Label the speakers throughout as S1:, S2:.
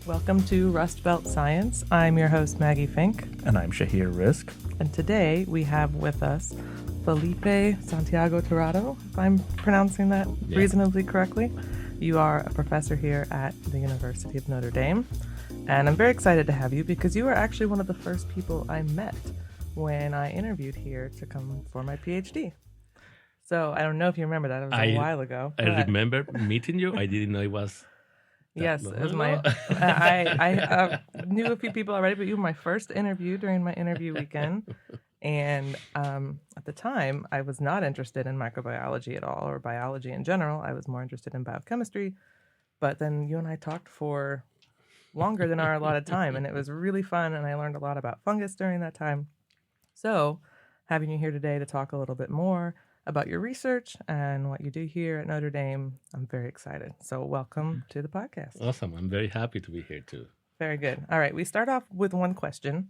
S1: Welcome to Rust Belt Science. I'm your host, Maggie Fink.
S2: And I'm Shahir Rizk.
S1: And today we have with us Felipe Santiago-Tirado, if I'm pronouncing that reasonably correctly. You are a professor here at the University of Notre Dame. And I'm very excited to have you because you were actually one of the first people I met when I interviewed here to come for my PhD. So I don't know if you remember that. It was a while ago.
S3: I remember meeting you. I didn't know it was.
S1: Yes, it was my. I knew a few people already, but you were my first interview during my interview weekend. And at the time, I was not interested in microbiology at all or biology in general. I was more interested in biochemistry. But then you and I talked for longer than our allotted time, and it was really fun. And I learned a lot about fungus during that time. So having you here today to talk a little bit more about your research and what you do here at Notre Dame, I'm very excited. So welcome to the podcast.
S3: Awesome. I'm very happy to be here too.
S1: Very good. All right. We start off with one question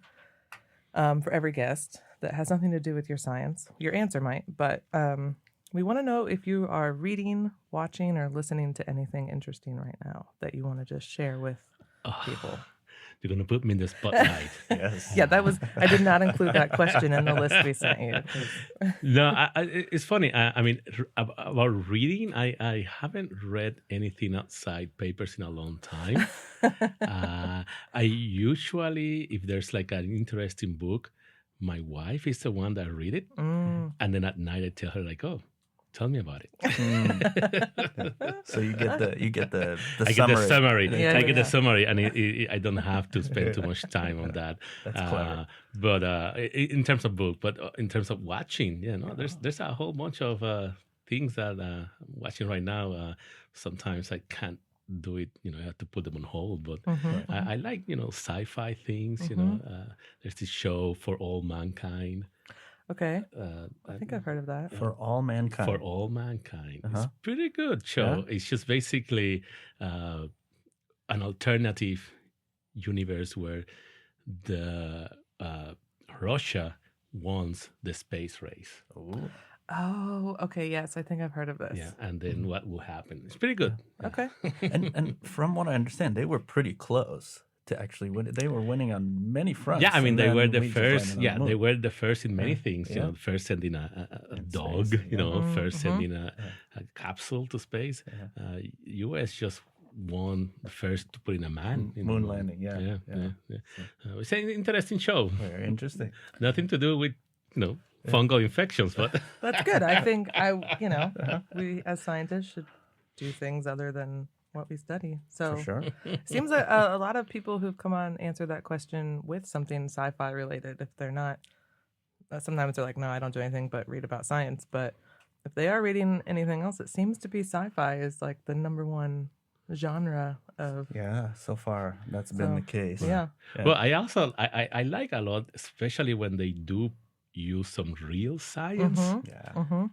S1: for every guest that has nothing to do with your science. Your answer might, but we want to know if you are reading, watching, or listening to anything interesting right now that you want to just share with people.
S3: You're going to put me in the spotlight.
S2: Yes.
S1: Yeah, I did not include that question in the list we sent you.
S3: No, it's funny. I mean, about reading, I haven't read anything outside papers in a long time. I usually, if there's like an interesting book, my wife is the one that read it. And then at night I tell her like, oh, tell me about it.
S2: So you get the
S3: I
S2: summary.
S3: get the summary.
S1: Yeah,
S3: I get the summary, and I don't have to spend too much time on that.
S2: That's clever.
S3: But in terms of book, but in terms of watching, there's a whole bunch of things that I'm watching right now. Sometimes I can't do it. I have to put them on hold. But I like sci-fi things. There's this show For All Mankind.
S1: Okay. I think I've heard of that.
S2: For All Mankind.
S3: For All Mankind. It's a pretty good show. Yeah. It's just basically an alternative universe where the Russia wants the space race.
S2: Ooh.
S1: Oh, okay. Yes, I think I've heard of this.
S3: Yeah, and then what will happen? It's pretty good.
S1: Yeah. Okay.
S2: and from what I understand, they were pretty close to actually win. They were winning on many fronts.
S3: Yeah, I mean, they were the first. Yeah, they were the first in many things.
S2: Yeah.
S3: First sending a dog.
S2: Space.
S3: First sending a capsule to space. U.S. just won the first to put in a man.
S2: Moon landing. Yeah.
S3: It's an interesting show.
S2: Very interesting.
S3: Nothing to do with fungal infections, but
S1: That's good. I think we as scientists should do things other than what we study. So
S2: For sure.
S1: seems like a lot of people who've come on answer that question with something sci-fi related. If they're not, sometimes they're like, no, I don't do anything but read about science. But if they are reading anything else, it seems to be sci-fi is like the number one genre of.
S2: Yeah, so far that's been the case.
S1: Yeah.
S3: Well, I also I like a lot, especially when they do use some real science,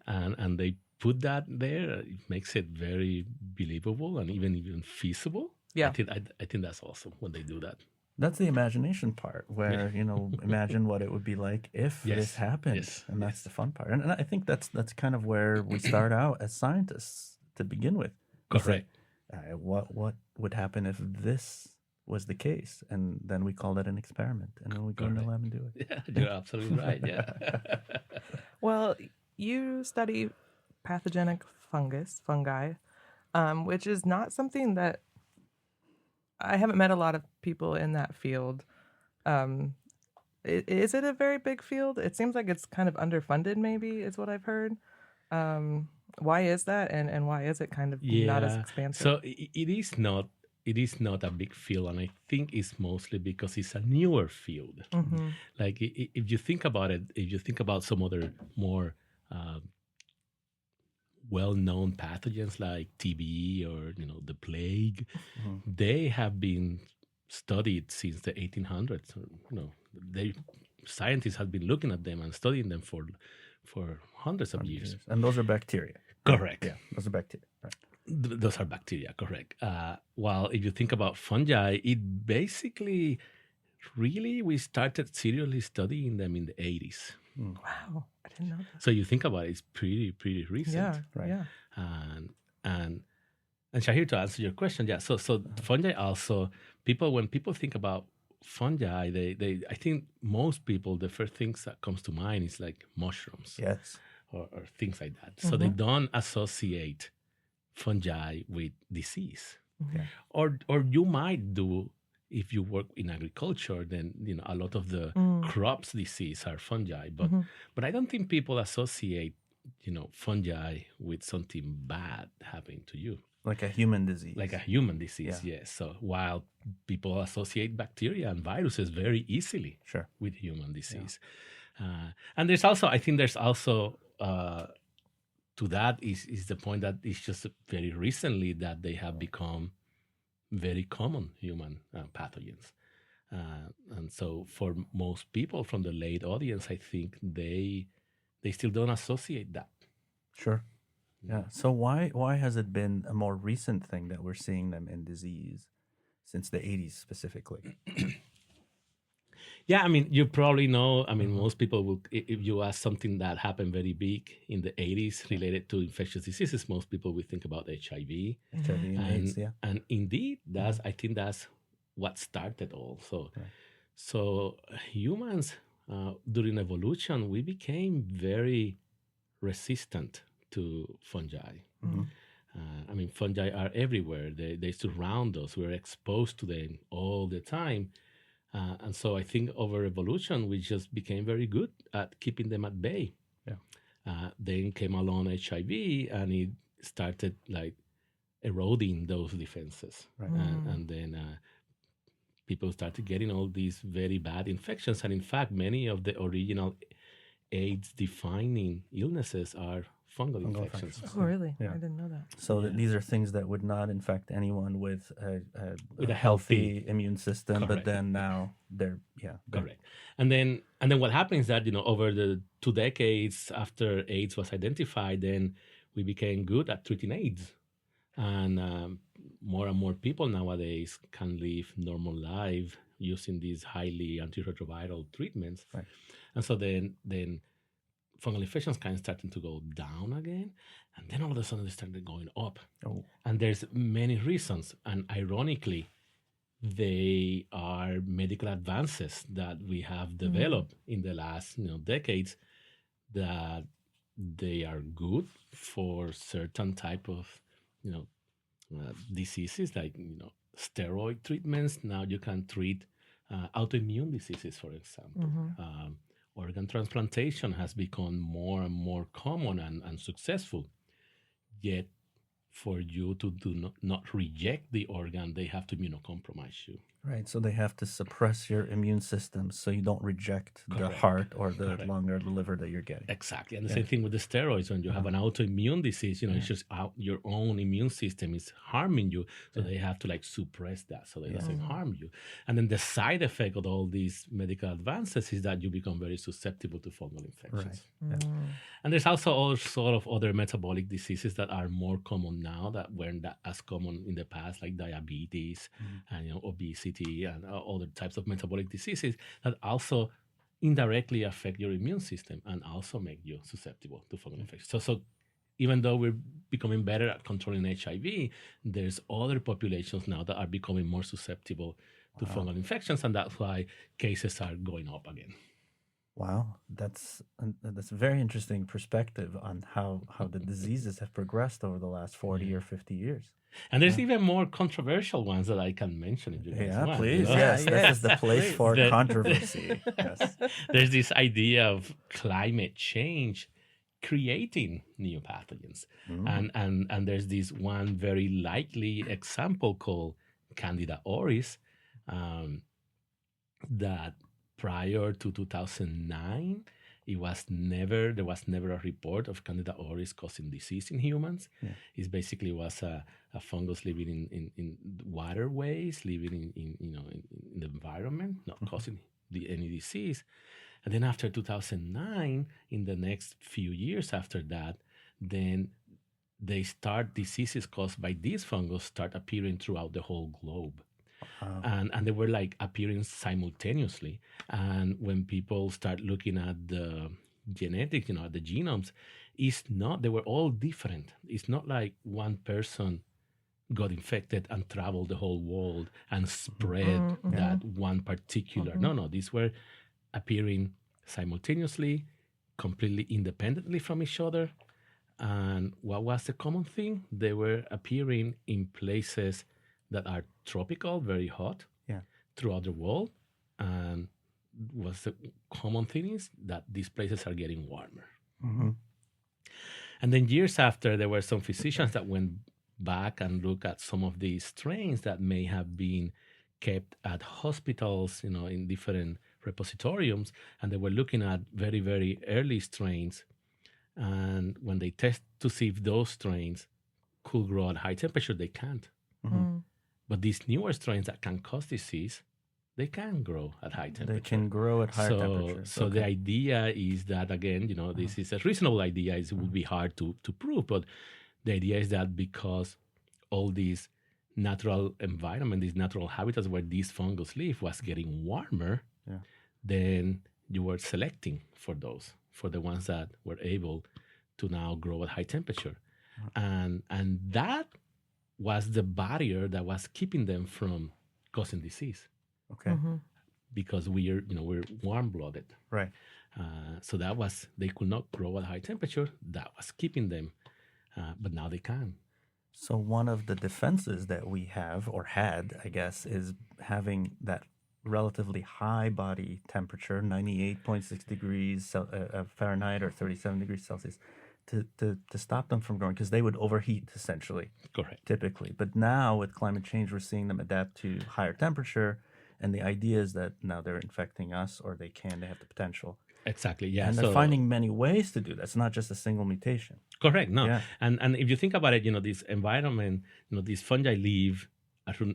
S3: and they put that there. It makes it very believable and even feasible.
S1: Yeah,
S3: I think that's awesome when they do that.
S2: That's the imagination part, where imagine what it would be like if this happened, and that's the fun part. And I think that's kind of where we start out as scientists to begin with.
S3: Correct.
S2: What would happen if this was the case? And then we call that an experiment, and then we go in the lab and do it.
S3: Yeah, you're absolutely right. Yeah.
S1: Well, you study pathogenic fungi, which is not something that I haven't met a lot of people in that field. Is it a very big field? It seems like it's kind of underfunded, maybe, is what I've heard. Why is that, and why is it kind of not as expansive?
S3: So it is not. It is not a big field, and I think it's mostly because it's a newer field. Like if you think about it, if you think about some other more well-known pathogens like TB or the plague, they have been studied since the 1800s. Scientists have been looking at them and studying them for hundreds of years.
S2: And those are bacteria.
S3: Correct.
S2: Yeah, those are bacteria. Right.
S3: Those are bacteria, correct. While if you think about fungi, it basically really we started seriously studying them in the 80s.
S1: Wow, I didn't know that.
S3: So you think about it, it's pretty recent.
S1: Yeah,
S2: right.
S1: Yeah.
S3: And And Shahir, to answer your question, yeah. So fungi also, when people think about fungi, I think most people, the first things that comes to mind is like mushrooms.
S2: Yes.
S3: Or things like that. So they don't associate fungi with disease.
S2: Yeah.
S3: Or you might do, if you work in agriculture, then a lot of the crops disease are fungi. But I don't think people associate fungi with something bad happening to you.
S2: Like a human disease.
S3: Like a human disease, yes. So while people associate bacteria and viruses very easily with human disease. Yeah. And I think there's also to that is the point that it's just very recently that they have become very common human pathogens. And so for most people from the late audience, I think they still don't associate that.
S2: Sure. Yeah. So why has it been a more recent thing that we're seeing them in disease since the 80s specifically?
S3: Yeah, I mean, you probably know. I mean, most people will, if you ask something that happened very big in the 80s related to infectious diseases, most people will think about HIV.
S2: HIV and AIDS, yeah.
S3: And indeed, I think that's what started all. So humans, during evolution, we became very resistant to fungi. I mean, fungi are everywhere. They surround us. We're exposed to them all the time. And so I think over evolution, we just became very good at keeping them at bay. Yeah. Then came along HIV, and it started like eroding those defenses. Right. And then people started getting all these very bad infections. And in fact, many of the original AIDS-defining illnesses are fungal infections.
S1: Oh, really? Yeah. I didn't know that.
S2: So these are things that would not infect anyone with a healthy immune system, correct. But then now they're
S3: correct. And then what happens is that over the 2 decades after AIDS was identified, then we became good at treating AIDS, and more and more people nowadays can live normal life using these highly antiretroviral treatments. Right. And so then fungal infections kind of starting to go down again, and then all of a sudden they started going up. Oh. And there's many reasons, and ironically, they are medical advances that we have developed in the last decades that they are good for certain type of diseases like steroid treatments. Now you can treat autoimmune diseases, for example. Organ transplantation has become more and more common and successful. Yet, for you to not reject the organ, they have to immunocompromise you.
S2: Right, so they have to suppress your immune system so you don't reject the heart or the lung or the liver that you're getting.
S3: Exactly, and the same thing with the steroids. When you have an autoimmune disease, it's just your own immune system is harming you, so they have to suppress that so that it doesn't harm you. And then the side effect of all these medical advances is that you become very susceptible to fungal infections. Right. Yeah. And there's also all sort of other metabolic diseases that are more common now that weren't that as common in the past, like diabetes and obesity and other types of metabolic diseases that also indirectly affect your immune system and also make you susceptible to fungal infections. So even though we're becoming better at controlling HIV, there's other populations now that are becoming more susceptible to fungal infections, and that's why cases are going up again.
S2: Wow, that's a very interesting perspective on how the diseases have progressed over the last 40 or 50 years.
S3: And there's even more controversial ones that I can mention if you guys want.
S2: Please. Yes, this is the place for controversy. Yes.
S3: There's this idea of climate change creating new pathogens. And there's this one very likely example called Candida auris that prior to 2009, there was never a report of Candida auris causing disease in humans. Yeah. It basically was a fungus living in waterways, living in the environment, not causing any disease. And then after 2009, in the next few years after that, then diseases caused by this fungus start appearing throughout the whole globe. And they were appearing simultaneously. And when people start looking at the genetics, at the genomes, they were all different. It's not like one person got infected and traveled the whole world and spread that one particular. No, these were appearing simultaneously, completely independently from each other. And what was the common thing? They were appearing in places that are tropical, very hot, throughout the world. And what's the common thing is that these places are getting warmer. And then years after, there were some physicians that went back and looked at some of these strains that may have been kept at hospitals, in different repositoriums, and they were looking at very, very early strains. And when they test to see if those strains could grow at high temperature, they can't. But these newer strains that can cause disease, they can grow at high temperature.
S2: They can grow at higher temperature.
S3: So the idea is that, again, this is a reasonable idea. It would be hard to prove, but the idea is that because all these natural environment, these natural habitats where these fungus live was getting warmer, then you were selecting for those, for the ones that were able to now grow at high temperature. And that was the barrier that was keeping them from causing disease.
S2: Okay.
S3: Because we're warm-blooded.
S2: Right.
S3: So that was, they could not grow at high temperature. That was keeping them, but now they can.
S2: So one of the defenses that we have, or had, I guess, is having that relatively high body temperature, 98.6 degrees Fahrenheit or 37 degrees Celsius, to stop them from growing, because they would overheat, essentially.
S3: Correct.
S2: Typically. But now with climate change, we're seeing them adapt to higher temperature. And the idea is that now they're infecting us, or they have the potential.
S3: Exactly, yeah.
S2: And they're finding many ways to do that. It's not just a single mutation.
S3: Correct, no. Yeah. And if you think about it, this environment, these fungi live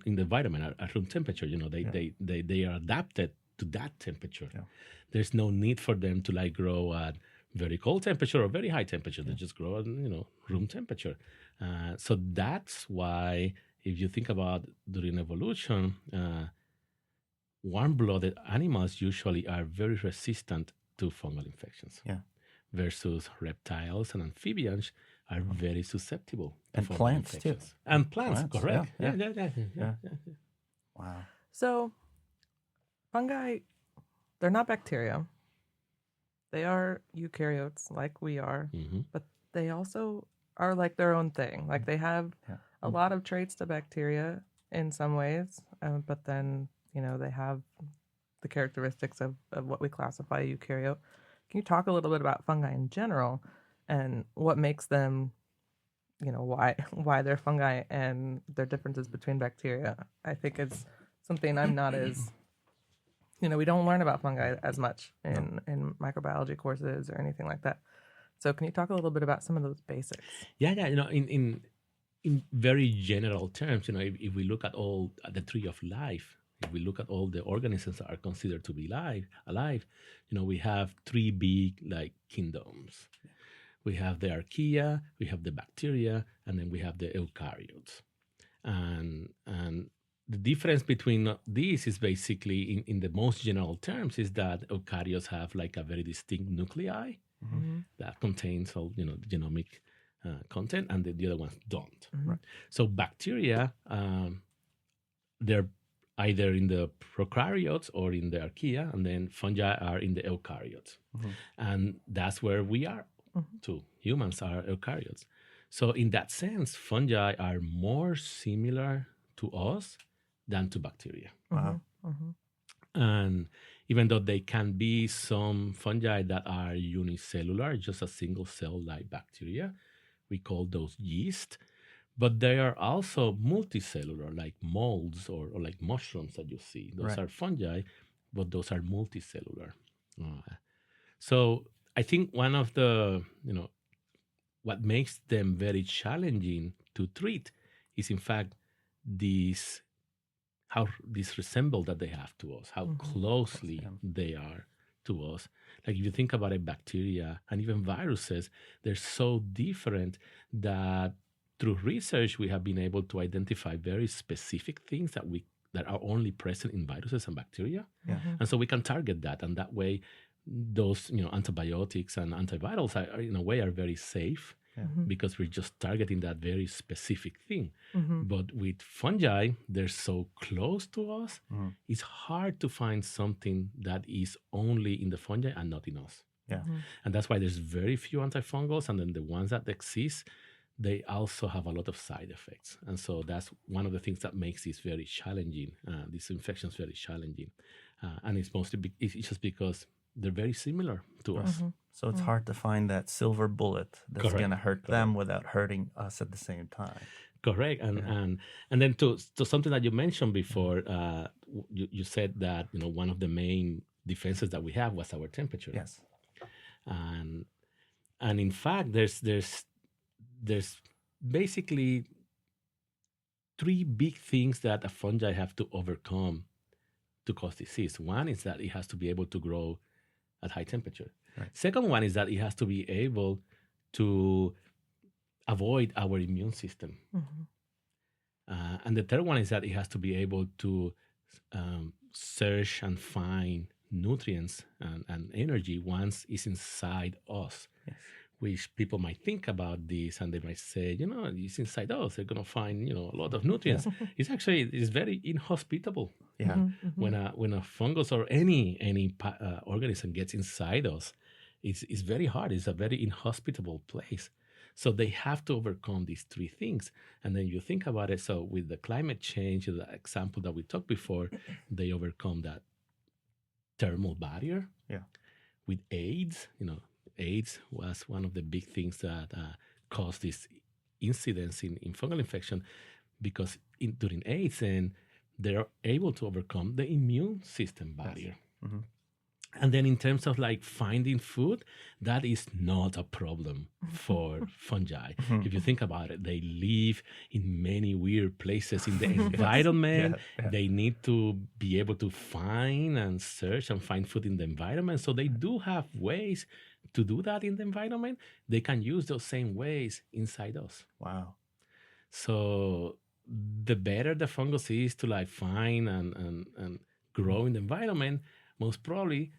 S3: in the environment at room temperature. They are adapted to that temperature. Yeah. There's no need for them to grow at very cold temperature or very high temperature. They just grow at room temperature. So that's why, if you think about during evolution, warm-blooded animals usually are very resistant to fungal infections. Yeah. Versus reptiles and amphibians are very susceptible to fungal
S2: plants
S3: infections.
S2: Too.
S3: And plants, correct. Yeah.
S2: Wow.
S1: So fungi, they're not bacteria. They are eukaryotes like we are, but they also are like their own thing. Like they have a lot of traits to bacteria in some ways, but then they have the characteristics of what we classify eukaryote. Can you talk a little bit about fungi in general and what makes them, why they're fungi and their differences between bacteria? I think it's something I'm not as, we don't learn about fungi as much in microbiology courses or anything like that. So can you talk a little bit about some of those basics?
S3: Yeah. In very general terms, if we look at all the tree of life, if we look at all the organisms that are considered to be alive, we have three big kingdoms. We have the archaea, we have the bacteria, and then we have the eukaryotes. And the difference between these is basically, in the most general terms, is that eukaryotes have a very distinct nuclei that contains all the genomic content, and the other ones don't. Right. So bacteria, they're either in the prokaryotes or in the archaea, and then fungi are in the eukaryotes. And that's where we are too. Humans are eukaryotes. So in that sense, fungi are more similar to us than to bacteria.
S2: Wow.
S3: And even though they can be some fungi that are unicellular, just a single cell like bacteria, we call those yeast. But they are also multicellular, like molds or like mushrooms that you see. Those are fungi, but those are multicellular. So I think one of the, what makes them very challenging to treat is, in fact, how this resemble that they have to us, how closely they are to us. Like if you think about it, bacteria and even viruses, they're so different that through research, we have been able to identify very specific things that are only present in viruses and bacteria. And so we can target that. And that way, those antibiotics and antivirals are in a way are very safe because we're just targeting that very specific thing.
S1: Mm-hmm.
S3: But with fungi, they're so close to us, it's hard to find something that is only in the fungi and not in us.
S2: Yeah.
S1: Mm-hmm.
S3: And that's why there's very few antifungals, and then the ones that exist, they also have a lot of side effects. And so that's one of the things that makes this very challenging, these infections very challenging. And it's mostly it's just because they're very similar to us.
S1: Mm-hmm.
S2: So it's hard to find that silver bullet that's
S3: Correct.
S2: going to hurt them without hurting us at the same time.
S3: Correct. And then to something that you mentioned before, you said that one of the main defenses that we have was our temperature.
S2: Yes.
S3: And in fact, there's basically three big things that a fungi have to overcome to cause disease. One is that it has to be able to grow at high temperature.
S2: Right.
S3: Second one is that it has to be able to avoid our immune system.
S1: Mm-hmm.
S3: And the third one is that it has to be able to search and find nutrients and energy once it's inside us.
S2: Yes.
S3: Which people might think about this and they might say, it's inside us. They're going to find, a lot of nutrients. It's very inhospitable.
S2: Yeah.
S1: Mm-hmm.
S3: When a fungus or any organism gets inside us, it's very hard. It's a very inhospitable place. So they have to overcome these three things. And then you think about it. So with the climate change, the example that we talked before, they overcome that thermal barrier.
S2: Yeah.
S3: With AIDS, AIDS was one of the big things that caused this incidence in fungal infection, because during AIDS, and they're able to overcome the immune system barrier.
S2: Yes. Mm-hmm.
S3: And then in terms of finding food, that is not a problem for fungi. If you think about it, they live in many weird places in the environment.
S2: Yeah.
S3: They need to be able to find and search and find food in the environment. So they do have ways to do that in the environment. They can use those same ways inside us.
S2: Wow.
S3: So the better the fungus is to find and grow in the environment, most probably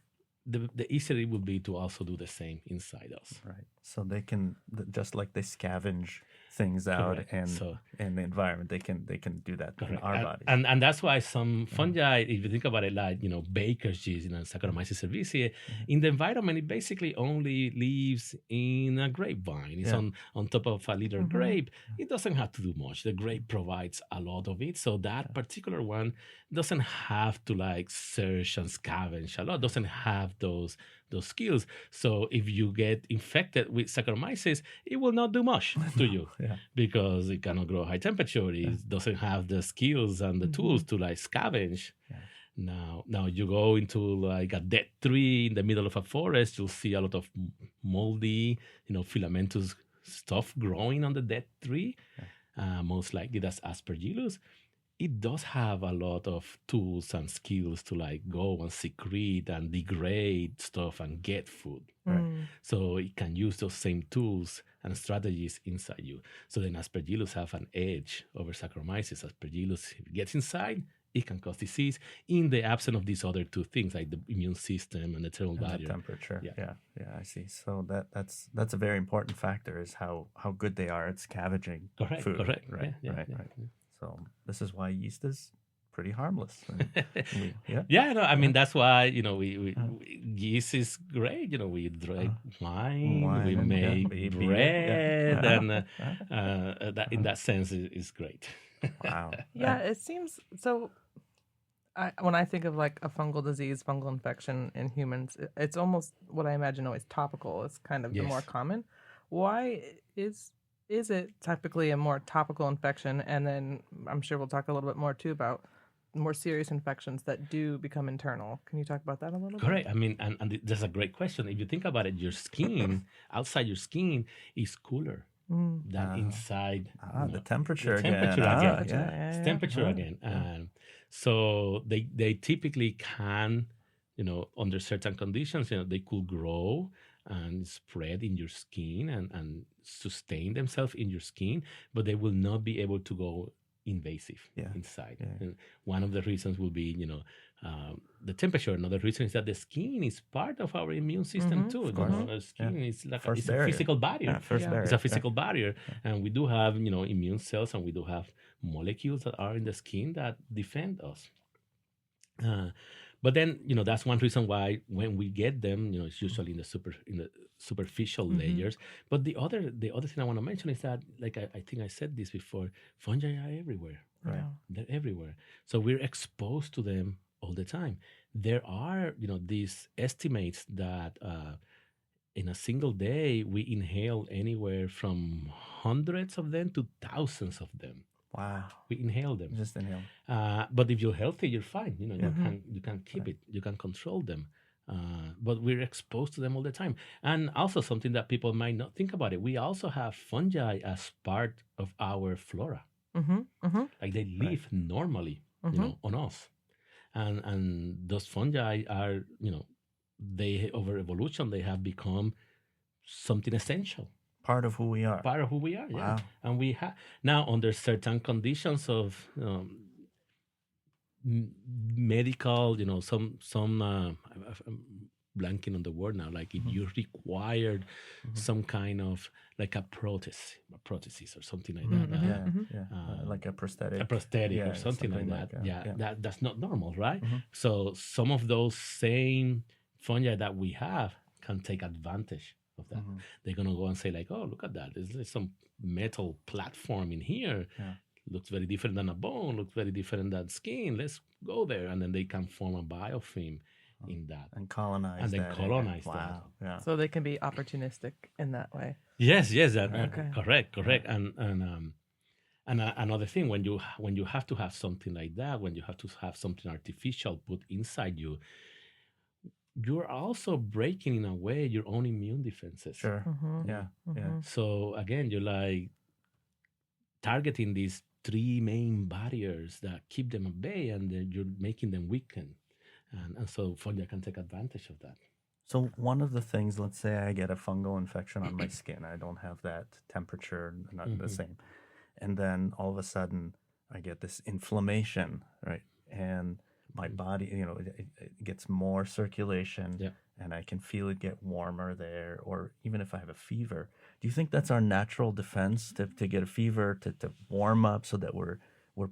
S3: the easier it will be to also do the same inside us.
S2: Right. So they can, just like they scavenge things out in the environment, they can do that in our bodies.
S3: And that's why some fungi, if you think about it, baker's yeast, Saccharomyces cerevisiae, in the environment, it basically only lives in a grapevine. It's on top of a little grape. It doesn't have to do much. The grape provides a lot of it. So that particular one doesn't have to search and scavenge a lot, doesn't have those skills. So if you get infected with Saccharomyces, it will not do much to you because it cannot grow high temperature. It doesn't have the skills and the tools to scavenge. Yeah. Now you go into a dead tree in the middle of a forest, you'll see a lot of moldy, filamentous stuff growing on the dead tree. Most likely that's Aspergillus. It does have a lot of tools and skills to go and secrete and degrade stuff and get food. Right? So it can use those same tools and strategies inside you. So then Aspergillus have an edge over Saccharomyces. Aspergillus, if it gets inside, it can cause disease in the absence of these other two things, like the immune system and the thermal barrier.
S2: The temperature. Yeah, I see. So that's a very important factor, is how good they are at scavenging food. Correct. Right. So this is why yeast is pretty harmless.
S3: That's why yeast is great. We drink wine, we make bread, and that in that sense is great.
S2: Wow.
S1: Yeah, it seems so. When I think of a fungal disease, fungal infection in humans, it's almost what I imagine always topical. It's kind of the more common. Why is it typically a more topical infection? And then I'm sure we'll talk a little bit more too about more serious infections that do become internal. Can you talk about that a little bit?
S3: Correct. I mean, and that's a great question. If you think about it, your skin, outside your skin, is cooler than inside.
S2: The temperature again.
S3: It's temperature again. So they typically can, under certain conditions, they could grow and spread in your skin and sustain themselves in your skin, but they will not be able to go invasive
S2: Yeah.
S3: inside.
S2: Yeah.
S3: And one of the reasons will be, the temperature. Another reason is that the skin is part of our immune system too.
S2: Of course.
S3: Our skin is like
S2: First
S3: it's
S2: barrier.
S3: a physical barrier.
S2: Yeah, first
S1: Yeah.
S2: barrier.
S3: It's a physical barrier, and we do have immune cells, and we do have molecules that are in the skin that defend us. But then that's one reason why when we get them, it's usually in the superficial layers. But the other thing I want to mention is that, like I think I said this before, fungi are everywhere.
S2: Right.
S1: Yeah.
S3: They're everywhere. So we're exposed to them all the time. There are, these estimates that in a single day we inhale anywhere from hundreds of them to thousands of them.
S2: Wow.
S3: We inhale them.
S2: Just inhale.
S3: But if you're healthy, you're fine. You can keep it. You can control them. But we're exposed to them all the time. And also something that people might not think about it. We also have fungi as part of our flora. Like they live normally, on us. And those fungi are, they over evolution, they have become something essential.
S2: Part of who we are.
S3: Part of who we are, yeah.
S2: Wow.
S3: And we have now under certain conditions of medical, I'm blanking on the word now. Like if you required some kind of like a prosthesis or something like that.
S2: Like a prosthetic.
S3: A prosthetic or something like that. That's not normal, right? So some of those same fungi that we have can take advantage of that. They're gonna go and say like, oh, look at that. There's some metal platform in here.
S2: Yeah.
S3: Looks very different than a bone. Looks very different than skin. Let's go there, and then they can form a biofilm in that
S2: and colonize
S3: and then
S2: that.
S3: colonize
S2: Wow.
S3: that.
S2: Yeah.
S1: So they can be opportunistic in that way.
S3: Yes.
S1: Okay.
S3: Correct. And another thing, when you have to have something like that, when you have to have something artificial put inside you, you're also breaking in a way your own immune defenses.
S2: Sure. Yeah. Yeah.
S3: So again, you're like targeting these three main barriers that keep them at bay, and then you're making them weaken. And so fungi can take advantage of that.
S2: So one of the things, let's say I get a fungal infection on my skin. I don't have that temperature, not the same. And then all of a sudden I get this inflammation, right? And my body, it gets more circulation, and I can feel it get warmer there. Or even if I have a fever, do you think that's our natural defense to get a fever, to warm up, so that we're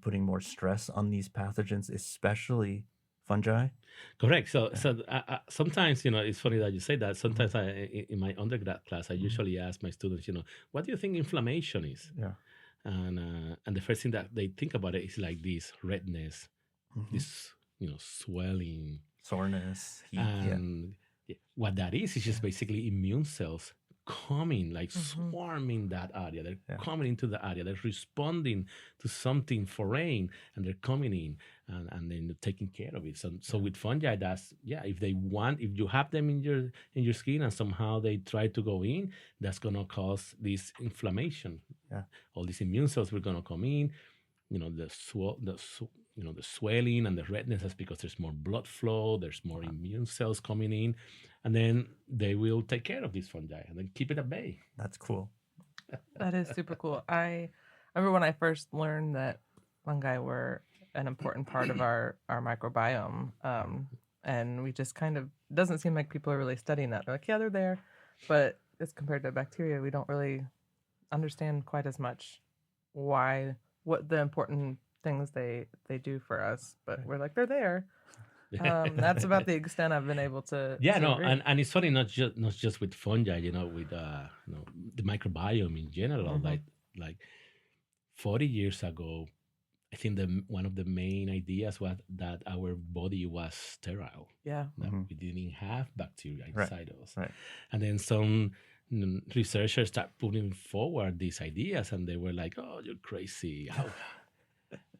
S2: putting more stress on these pathogens, especially fungi?
S3: Correct. So sometimes, it's funny that you say that. Sometimes in my undergrad class, I usually ask my students, what do you think inflammation is?
S2: Yeah.
S3: And the first thing that they think about it is like this redness, this swelling,
S2: soreness, heat.
S3: And what that is just basically immune cells coming, like swarming that area. They're coming into the area. They're responding to something foreign, and they're coming in and then taking care of it. So with fungi, that's if you have them in your skin and somehow they try to go in, that's gonna cause this inflammation.
S2: Yeah.
S3: All these immune cells were gonna come in. The swelling and the redness is because there's more blood flow, there's more immune cells coming in, and then they will take care of these fungi and then keep it at bay.
S2: That's cool.
S1: That is super cool. I remember when I first learned that fungi were an important part of our microbiome, and we just kind of, doesn't seem like people are really studying that. They're like, yeah, they're there, but as compared to bacteria, we don't really understand quite as much what the important things they do for us, but we're like, they're there. That's about the extent I've been able to.
S3: Read. And it's funny, not just with fungi, with the microbiome in general. Like 40 years ago, I think one of the main ideas was that our body was sterile.
S1: Yeah,
S3: that we didn't have bacteria inside us.
S2: Right.
S3: And then some researchers start putting forward these ideas, and they were like, "Oh, you're crazy." How?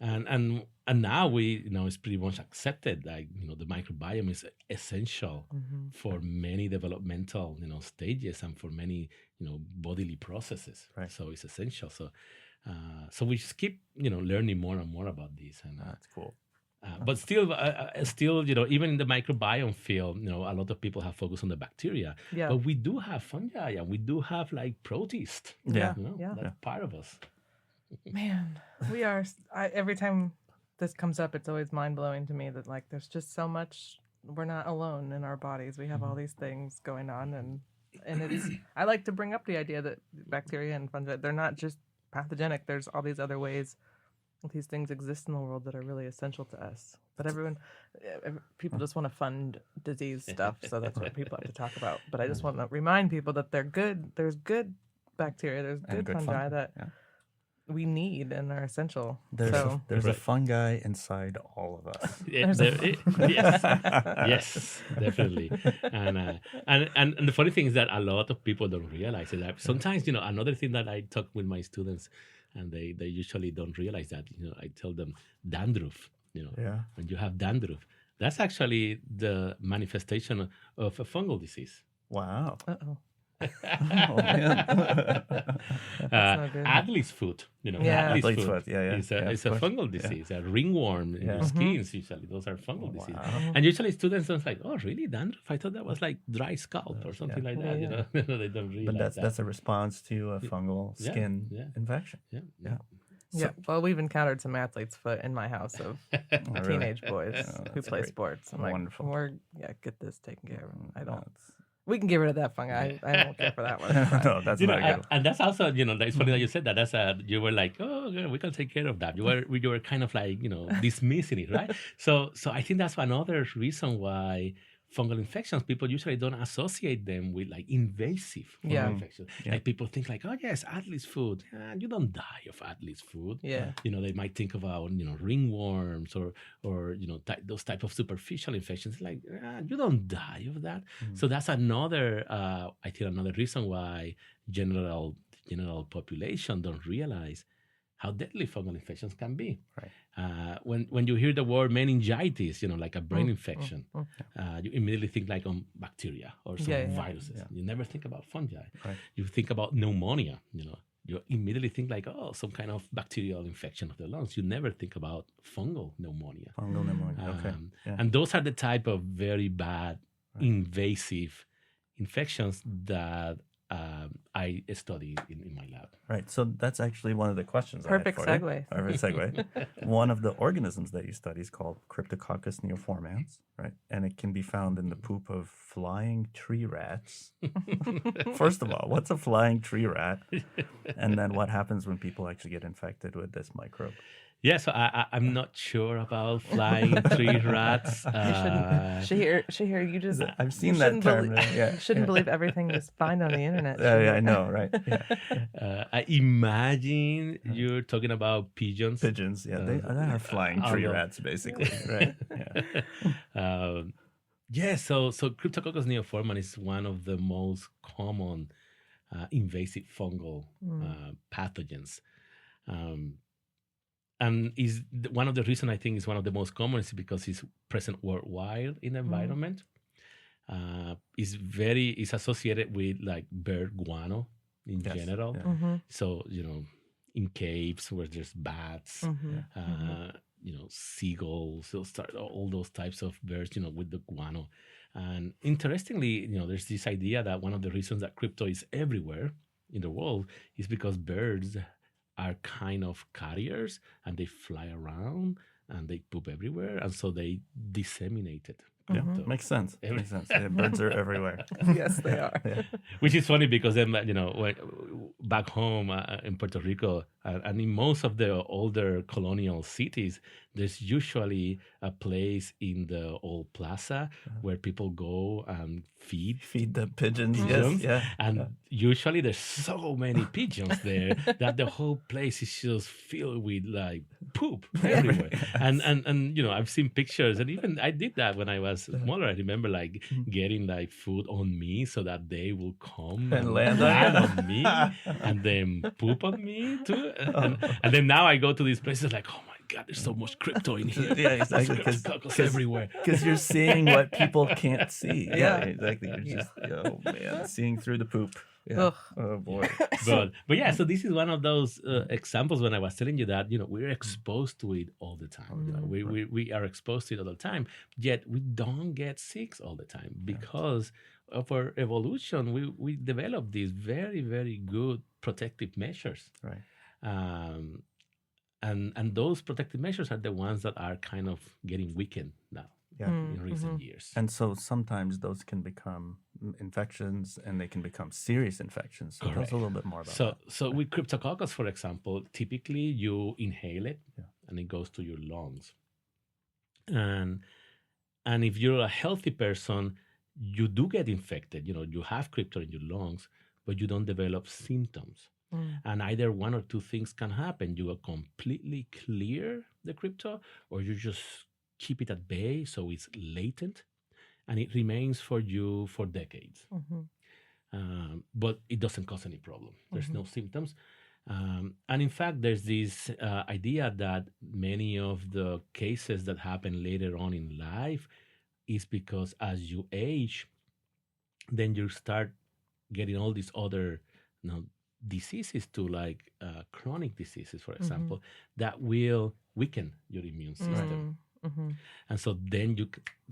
S3: And now it's pretty much accepted. Like the microbiome is essential for many developmental stages and for many bodily processes.
S2: Right.
S3: So it's essential. So we just keep learning more and more about this. And
S2: that's cool.
S3: But still, even in the microbiome field, a lot of people have focused on the bacteria.
S1: Yeah.
S3: But we do have fungi, and we do have like protists.
S2: Yeah.
S3: That's part of us.
S1: Man, we are. Every time this comes up, it's always mind blowing to me that like there's just so much. We're not alone in our bodies. We have all these things going on, and it's. I like to bring up the idea that bacteria and fungi, they're not just pathogenic. There's all these other ways these things exist in the world that are really essential to us. But people just want to fund disease stuff, so that's what people have to talk about. But I just want to remind people that they're good. There's good bacteria. There's good fungi that we need and are essential.
S2: There's a fungi inside all of us.
S3: Yes, yes, definitely. And the funny thing is that a lot of people don't realize it. Sometimes, another thing that I talk with my students, and they usually don't realize that. I tell them dandruff. When you have dandruff, that's actually the manifestation of a fungal disease.
S2: Wow.
S1: Uh-oh.
S2: Oh, man.
S3: Adley's foot,
S2: Adley's
S3: Adley's
S2: foot.
S3: It's a fungal disease, a ringworm in your skins. Usually, those are fungal diseases.
S2: Wow.
S3: And usually, students are like, "Oh, really, dandruff? I thought that was like dry scalp or something like that." They don't realize
S2: But that's a response to a fungal skin infection.
S1: Yeah, well, we've encountered some athlete's foot in my house of teenage boys who play sports. I'm like,
S2: wonderful.
S1: Get this taken care of. We can get rid of that fungi. I don't care for that one.
S2: No, that's not good.
S3: And that's also, it's funny that you said that. That's you were like, oh, we can take care of that. You were kind of like, dismissing it, right? So I think that's another reason why fungal infections, people usually don't associate them with like invasive fungal infections. Yeah. Like people think like, oh yes, Adley's foot. You don't die of Adley's foot.
S1: Yeah.
S3: They might think about, ringworms or those type of superficial infections. Like, you don't die of that. So that's another, I think another reason why general population don't realize how deadly fungal infections can be.
S2: Right.
S3: When you hear the word meningitis, like a brain infection, you immediately think like on bacteria or some viruses. Yeah. You never think about fungi.
S2: Right.
S3: You think about pneumonia, you immediately think like, oh, some kind of bacterial infection of the lungs. You never think about fungal pneumonia.
S2: Fungal pneumonia, okay.
S3: And those are the type of very bad, invasive infections that I study in my lab.
S2: Right. So that's actually one of the questions.
S1: Perfect segue.
S2: Perfect segue. One of the organisms that you study is called Cryptococcus neoformans, right? And it can be found in the poop of flying tree rats. First of all, what's a flying tree rat? And then what happens when people actually get infected with this microbe?
S3: Yeah, so I'm not sure about flying tree rats.
S1: Shahir, you just...
S2: I've seen that term.
S1: You shouldn't believe everything you find on the internet.
S2: Yeah, I know, right? Yeah.
S3: I imagine you're talking about pigeons.
S2: Pigeons, yeah. They are flying tree rats, basically, right? Yeah.
S3: So Cryptococcus neoformans is one of the most common invasive fungal pathogens. And is one of the reasons I think is one of the most common is because it's present worldwide in the environment. It's associated with like bird guano in general. Yeah. So, in caves where there's bats, seagulls, all those types of birds, with the guano. And interestingly, there's this idea that one of the reasons that crypto is everywhere in the world is because birds are kind of carriers and they fly around and they poop everywhere, and so they disseminate it.
S2: Yeah, makes sense. Makes sense. Yeah, birds are everywhere.
S1: Yes, they are.
S2: Yeah.
S3: Which is funny because then, when, back home in Puerto Rico and in most of the older colonial cities, there's usually a place in the old plaza where people go and feed
S2: the pigeons. Yes, yeah.
S3: And usually there's so many pigeons there that the whole place is just filled with like poop everywhere. And I've seen pictures, and even I did that when I was smaller. I remember like getting like food on me so that they will come and land on me and then poop on me too. And then now I go to these places like, oh my God, there's so much crypto in here.
S2: Yeah, exactly.
S3: Because everywhere.
S2: Because you're seeing what people can't see. Yeah, exactly. You're just, seeing through the poop. Yeah. Oh boy.
S3: But yeah, so this is one of those examples when I was telling you that we're exposed to it all the time. We are exposed to it all the time, yet we don't get sick all the time because of our evolution. We developed these very, very good protective measures.
S2: Right.
S3: Um, and those protective measures are the ones that are kind of getting weakened now
S2: Yeah.
S3: in recent years.
S2: And so sometimes those can become infections and they can become serious infections. So tell us
S3: Correct.
S2: a little bit more about
S3: So,
S2: that.
S3: so with Cryptococcus, for example, typically you inhale it
S2: Yeah.
S3: and it goes to your lungs. And if you're a healthy person, you do get infected. You have crypto in your lungs, but you don't develop symptoms. And either one or two things can happen. You will completely clear the crypto, or you just keep it at bay so it's latent and it remains for you for decades. But it doesn't cause any problem. There's no symptoms. And in fact, there's this idea that many of the cases that happen later on in life is because as you age, then you start getting all these other diseases too, like chronic diseases, for example, that will weaken your immune system. And so then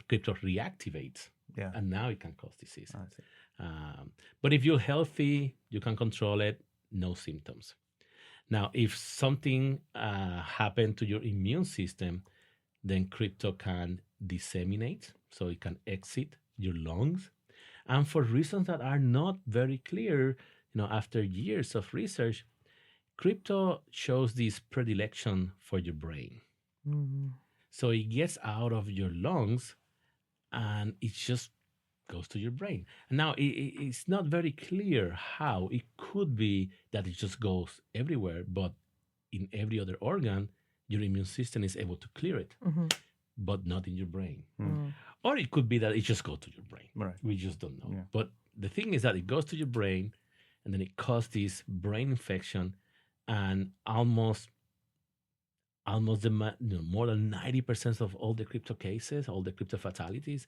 S3: crypto reactivates,
S2: Yeah.
S3: and now it can cause disease.
S2: I see.
S3: But if you're healthy, you can control it, no symptoms. Now, if something happened to your immune system, then crypto can disseminate, so it can exit your lungs. And for reasons that are not very clear, after years of research, crypto shows this predilection for your brain. So it gets out of your lungs and it just goes to your brain. And now it's not very clear how. It could be that it just goes everywhere, but in every other organ, your immune system is able to clear it, but not in your brain. Or it could be that it just goes to your brain.
S2: Right.
S3: We just don't know.
S2: Yeah.
S3: But the thing is that it goes to your brain, and then it causes this brain infection, and almost more than 90% of all the crypto cases, all the crypto fatalities,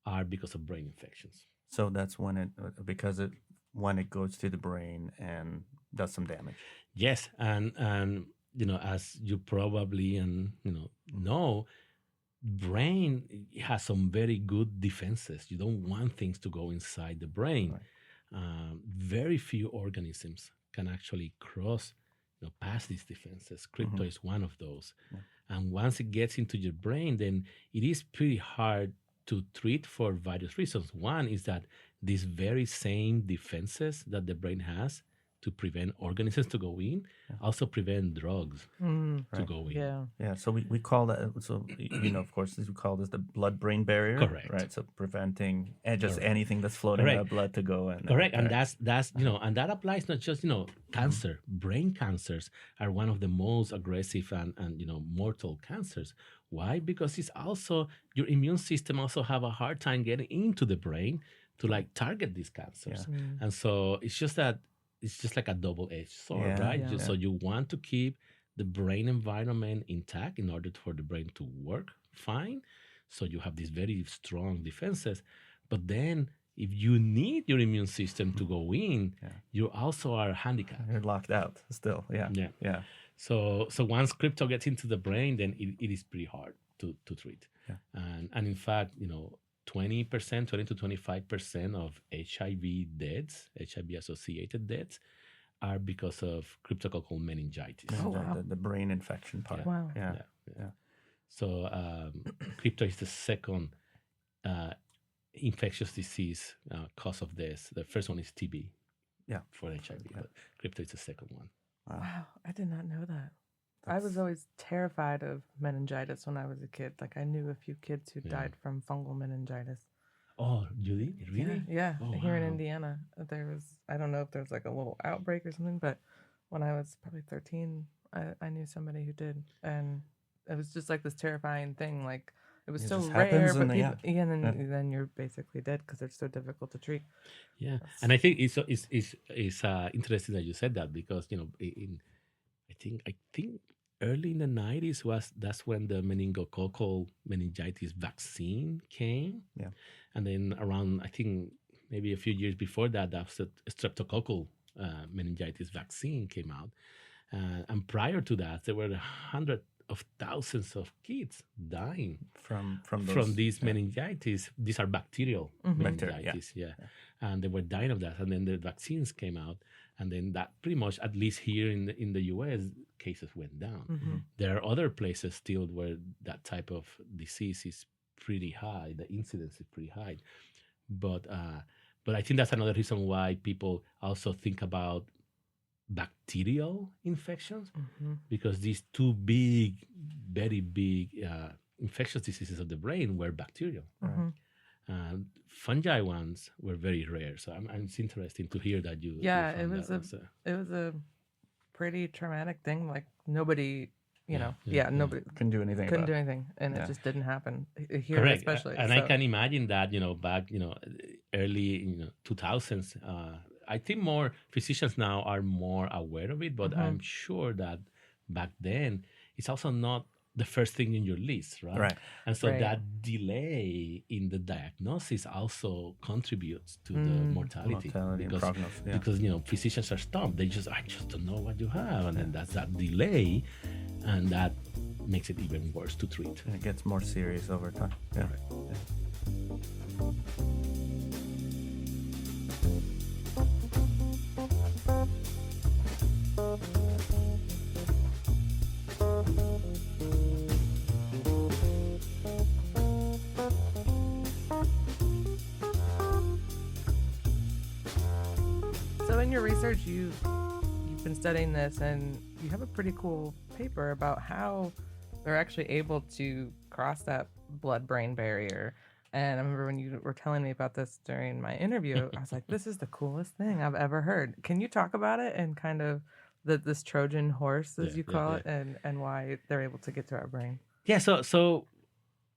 S3: are because of brain infections.
S2: So that's when it goes to the brain and does some damage.
S3: Yes, and as you probably know, brain has some very good defenses. You don't want things to go inside the brain.
S2: Right.
S3: Very few organisms can actually cross past these defenses. Crypto is one of those. Yeah. And once it gets into your brain, then it is pretty hard to treat for various reasons. One is that these very same defenses that the brain has to prevent organisms to go in also prevent drugs to go in.
S2: Yeah. So we call that, so of course, we call this the blood-brain barrier.
S3: Correct.
S2: Right. So preventing just anything that's floating in our blood to go in.
S3: Correct. And that's and that applies not just cancer. Brain cancers are one of the most aggressive and mortal cancers. Why? Because it's also your immune system also have a hard time getting into the brain to target these cancers. Yeah. And so it's just like a double-edged sword, right?
S1: Yeah.
S3: So you want to keep the brain environment intact in order for the brain to work fine. So you have these very strong defenses. But then if you need your immune system to go in, you also are handicapped.
S2: You're locked out still. Yeah.
S3: So once crypto gets into the brain, then it is pretty hard to treat. Yeah. And in fact, 20% to 25% of HIV deaths, HIV-associated deaths, are because of cryptococcal meningitis.
S1: Oh, wow.
S2: The brain infection part.
S3: Yeah.
S1: Wow.
S2: Yeah.
S3: So crypto is the second infectious disease cause of death. The first one is TB.
S2: Yeah.
S3: For HIV, but crypto is the second one.
S1: Wow, I did not know that. I was always terrified of meningitis when I was a kid. I knew a few kids who died from fungal meningitis.
S3: Oh, you did? Really?
S1: Yeah.
S3: Oh,
S1: Here in Indiana, there was, I don't know if there's a little outbreak or something, but when I was probably 13, I knew somebody who did. And it was just this terrifying thing. It was so rare, but then you're basically dead because they're so difficult to treat.
S3: Yeah. And I think it's interesting that you said that because, I think early in the 90s that's when the meningococcal meningitis vaccine came.
S2: Yeah.
S3: And then around, I think maybe a few years before that, that's the streptococcal meningitis vaccine came out. And prior to that, there were hundreds of thousands of kids dying
S2: from
S3: these meningitis. These are bacterial meningitis, and they were dying of that. And then the vaccines came out, And then that pretty much, at least here in the US, cases went down.
S1: Mm-hmm.
S3: There are other places still where that type of disease is pretty high. The incidence is pretty high. But I think that's another reason why people also think about bacterial infections, because these two very big infectious diseases of the brain were bacterial. Fungi ones were very rare. So it's interesting to hear that you.
S1: Yeah,
S3: you found
S1: it was a pretty traumatic thing. Like nobody, nobody
S2: Couldn't do anything.
S1: couldn't
S2: about
S1: do
S2: it.
S1: anything, and it just didn't happen here,
S3: correct,
S1: especially.
S3: and
S1: so.
S3: I can imagine that back early 2000s. I think more physicians now are more aware of it, but I'm sure that back then it's also not the first thing in your list, right?
S2: Right.
S3: And so
S1: Right.
S3: that delay in the diagnosis also contributes to the mortality,
S2: Mortality and
S3: because
S2: prognosis, yeah.
S3: because physicians are stumped. I just don't know what you have, and then that's that delay, and that makes it even worse to treat.
S2: And it gets more serious over time. Yeah.
S1: So in your research, you've been studying this, and you have a pretty cool paper about how they're actually able to cross that blood-brain barrier. And I remember when you were telling me about this during my interview, I was like, "This is the coolest thing I've ever heard." Can you talk about it and kind of this Trojan horse, as
S3: Yeah,
S1: you
S3: yeah,
S1: call
S3: yeah.
S1: it, and why they're able to get to our brain?
S3: Yeah, so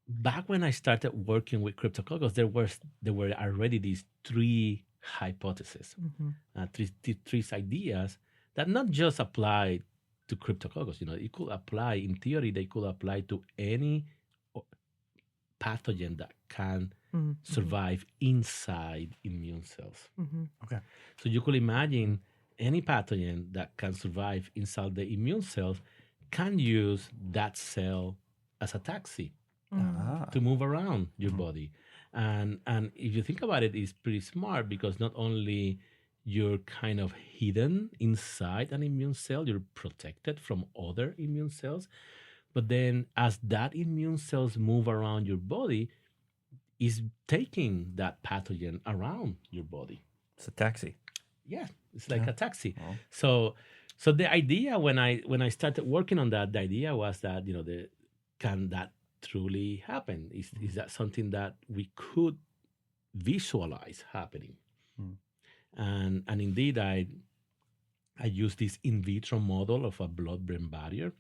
S3: back when I started working with cryptococcus, there were already these three hypotheses, three ideas that not just apply to cryptococcus. It could apply, in theory, they could apply to any pathogen that can survive inside immune cells.
S2: Okay.
S3: So you could imagine any pathogen that can survive inside the immune cells can use that cell as a taxi to move around your body. And if you think about it, it's pretty smart, because not only you're kind of hidden inside an immune cell, you're protected from other immune cells, but then as that immune cells move around your body, is taking that pathogen around your body.
S2: It's a taxi.
S3: Yeah, it's like a taxi.
S2: Wow.
S3: So the idea when I started working on that, the idea was that can that truly happen? Is that something that we could visualize happening? And indeed, I used this in vitro model of a blood-brain barrier,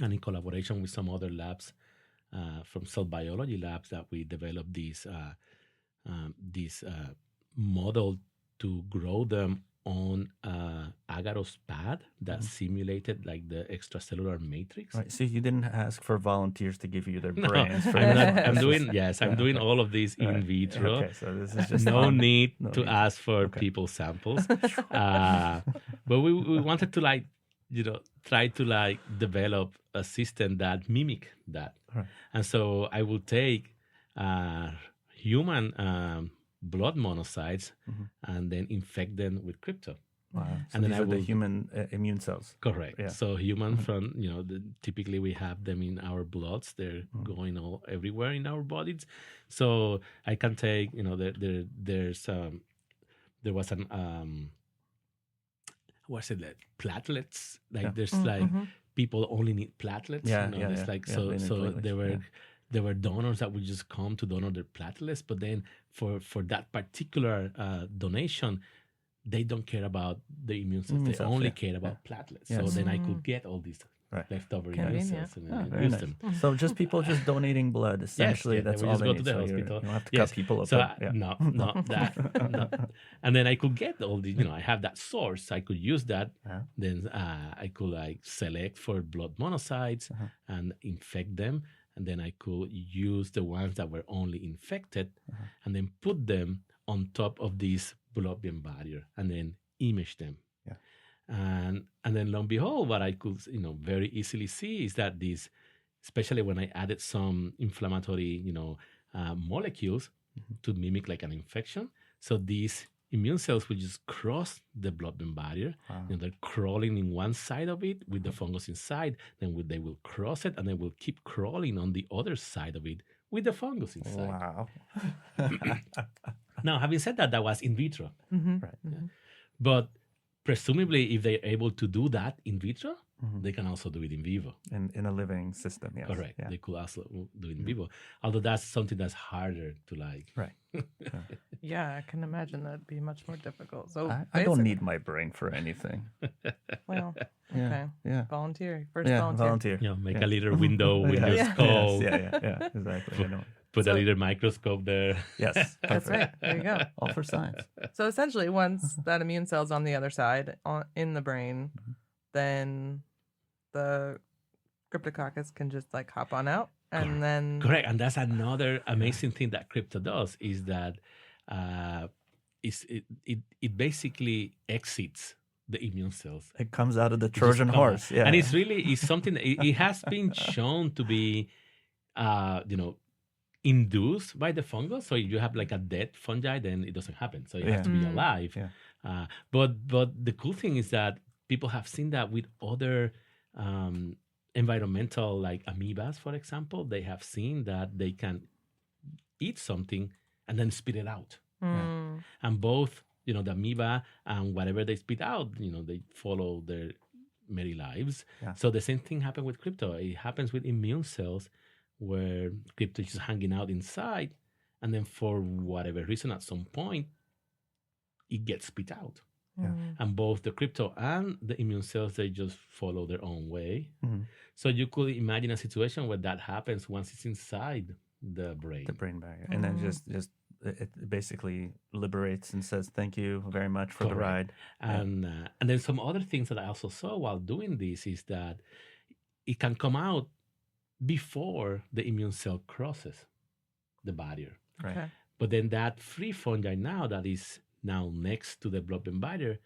S3: and in collaboration with some other labs from cell biology labs, that we developed this model to grow them on agarose pad that simulated like the extracellular matrix.
S2: Right. See, you didn't ask for volunteers to give you their
S3: No,
S2: brains. For
S3: I'm doing all of these in vitro.
S2: Okay, so this is just
S3: No need
S2: no
S3: to
S2: need.
S3: ask for people's samples. But we wanted to try to develop a system that mimic that.
S2: Right.
S3: And so I will take human blood monocytes and then infect them with crypto.
S2: Wow. So
S3: And then
S2: these
S3: I
S2: are the
S3: will-
S2: human immune cells.
S3: Correct.
S2: Yeah.
S3: So human from typically we have them in our bloods. They're going all everywhere in our bodies. So I can take there was an what's it like platelets, like
S2: Yeah.
S3: there's like people only need platelets.
S2: Yeah,
S3: It's
S2: yeah,
S3: like
S2: yeah,
S3: so
S2: they need
S3: so
S2: platelets,
S3: there were
S2: yeah.
S3: there were donors that would just come to donor their platelets, but then for that particular donation, they don't care about the immune cells.
S2: Immune
S3: They
S2: cells,
S3: only
S2: yeah,
S3: care about platelets.
S2: Yes.
S3: So then I could get all these
S2: Right.
S3: leftover immune
S1: Convenient.
S3: cells and
S2: Oh,
S3: then
S2: very
S3: use
S2: nice.
S3: them.
S2: So just people just donating blood. Essentially,
S3: yeah,
S2: that's
S3: we
S2: all
S3: just
S2: they
S3: go
S2: need.
S3: to the
S2: So
S3: hospital.
S2: you don't have to
S3: Yes.
S2: cut people up.
S3: So
S2: yeah.
S3: no. And then I could get all these. I have that source. I could use that.
S2: Yeah.
S3: Then I could select for blood monocytes and infect them, and then I could use the ones that were only infected, and then put them on top of this blood-brain barrier, and then image them.
S2: Yeah.
S3: And then lo and behold, what I could very easily see is that these, especially when I added some inflammatory molecules to mimic like an infection, so these immune cells will just cross the blood-brain barrier.
S2: Wow.
S3: They're crawling in one side of it with the fungus inside. Then they will cross it, and they will keep crawling on the other side of it with the fungus inside.
S2: Wow.
S3: Now, having said that, that was in vitro.
S1: Mm-hmm.
S2: Right.
S1: Mm-hmm.
S3: But presumably, if they're able to do that in vitro,
S2: Mhm.
S3: they can also do it in vivo.
S2: In a living system, yes.
S3: Correct.
S2: Yeah.
S3: They could also do it in vivo. Although that's something that's harder to like.
S2: Right.
S1: Yeah, I can imagine that'd be much more difficult. So
S2: I don't need my brain for anything.
S1: Well,
S2: Yeah.
S1: okay.
S2: Yeah.
S1: Volunteer. First
S2: Yeah.
S1: volunteer.
S2: Volunteer.
S3: You know, make
S2: Yeah.
S3: a little window with
S2: Yes,
S3: your
S2: yes,
S3: skull.
S2: Yeah. Exactly. I know.
S3: Put a
S1: So-
S3: little microscope there.
S2: Yes.
S1: That's
S2: Perfect.
S1: right. There you go.
S2: All for science.
S1: So essentially, once that immune cell's on the other side, in the brain, then the cryptococcus can just like hop on out, and then
S3: Correct. And that's another amazing thing that crypto does is that it basically exits the immune cells.
S2: It comes out of the
S3: It just
S2: Trojan
S3: comes-
S2: horse. Yeah.
S3: And it's something that it has been shown to be, induced by the fungus. So if you have like a dead fungi, then it doesn't happen. So it has to be
S1: Mm.
S3: alive.
S2: Yeah.
S3: But the cool thing is that people have seen that with other environmental, like amoebas, for example. They have seen that they can eat something and then spit it out.
S1: Mm.
S3: And both, the amoeba and whatever they spit out, they follow their merry lives.
S2: Yeah.
S3: So the same thing happened with crypto. It happens with immune cells where crypto is just hanging out inside. And then for whatever reason, at some point, it gets spit out.
S2: Yeah.
S1: Mm.
S3: And both the crypto and the immune cells, they just follow their own way.
S2: Mhm.
S3: So you could imagine a situation where that happens once it's inside the brain.
S2: The brain barrier, and then
S1: Mm.
S2: just it basically liberates and says thank you very much for the
S3: Correct.
S2: ride. Yeah.
S3: And then some other things that I also saw while doing this is that it can come out before the immune cell crosses the barrier.
S2: Right.
S1: Okay.
S3: But then that free fungi now that is now next to the blood-brain barrier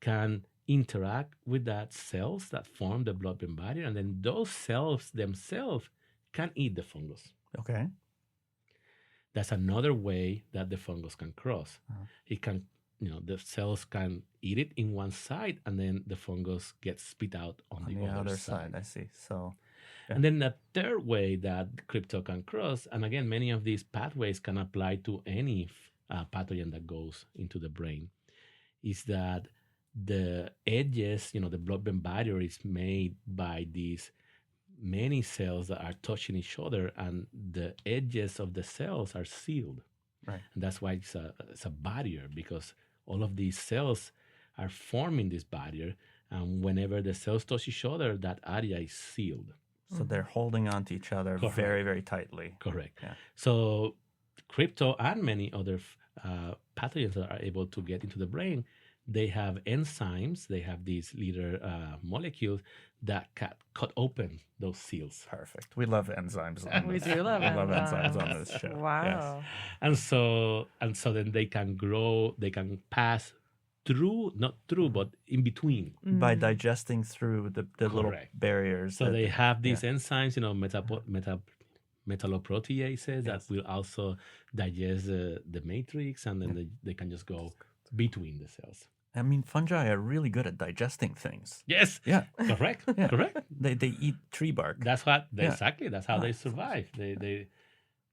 S3: can interact with that cells that form the blood-brain barrier, and then those cells themselves can eat the fungus.
S2: Okay.
S3: That's another way that the fungus can cross.
S2: Uh-huh.
S3: It can, the cells can eat it in one side, and then the fungus gets spit out on
S2: On
S3: the
S2: other side, I see. So
S3: And then the third way that crypto can cross, and again, many of these pathways can apply to any pathogen that goes into the brain, is that the edges, the blood-brain barrier is made by these many cells that are touching each other, and the edges of the cells are sealed.
S2: Right.
S3: And that's why it's a barrier, because all of these cells are forming this barrier, and whenever the cells touch each other, that area is sealed.
S2: so they're holding on to each other
S3: Correct.
S2: very, very tightly.
S3: Correct.
S2: Yeah.
S3: So crypto and many other pathogens that are able to get into the brain, they have enzymes, they have these little molecules that cut open those seals.
S2: Perfect. We love enzymes. On
S1: We
S2: this.
S1: do love
S2: we love enzymes
S1: enzymes.
S2: on this show.
S1: Wow.
S3: And so then they can grow, they can pass through, not through, but in between.
S2: Yes. By
S1: Mm.
S2: digesting through the little
S3: Correct.
S2: barriers.
S3: So
S2: that-
S3: they have these enzymes, metalloproteases that
S2: Yes.
S3: will also digest the matrix, and then they can just go between the cells.
S2: I mean, fungi are really good at digesting things.
S3: Yes,
S2: Yeah.
S3: correct,
S2: Yeah.
S3: correct.
S2: They eat tree bark.
S3: That's what
S2: Yeah.
S3: exactly. That's how
S2: Ah,
S3: they
S2: so
S3: survive.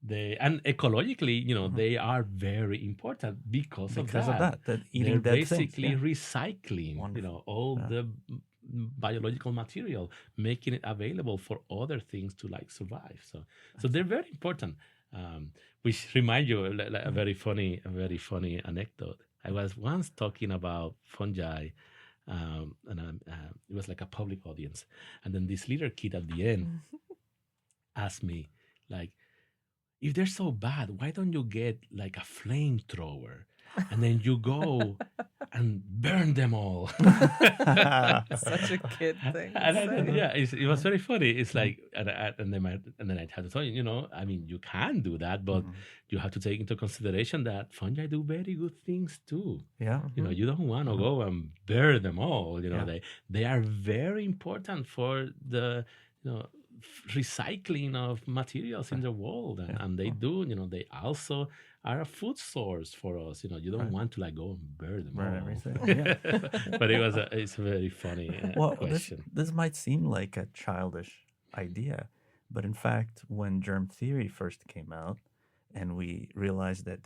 S3: They and ecologically, they are very important because
S2: Mm-hmm. because
S3: of that.
S2: That
S3: They're
S2: eating dead
S3: basically
S2: things.
S3: recycling,
S2: Wonderful.
S3: all
S2: Yeah.
S3: the biological material, making it available for other things to like survive. So they're very important. Which remind you a very funny anecdote. I was once talking about fungi, and it was like a public audience, and then this little kid at the end asked me, like, if they're so bad, why don't you get like a flamethrower and then you go and burn them all?
S1: Such a kid thing. to
S3: And
S1: say.
S3: it was very funny. It's like, and then I had to tell you, I mean, you can do that, but
S2: Mhm.
S3: you have to take into consideration that fungi do very good things too.
S2: Yeah.
S3: You don't want to go and burn them all.
S2: Yeah.
S3: They are very important for the recycling of materials in the world, and they do. They also are a food source for us. You don't
S2: Right.
S3: want to like go and burn them
S2: Burn
S3: all.
S2: everything. Yeah.
S3: But it's a very funny
S2: Well,
S3: question.
S2: this might seem like a childish idea, but in fact, when germ theory first came out, and we realized that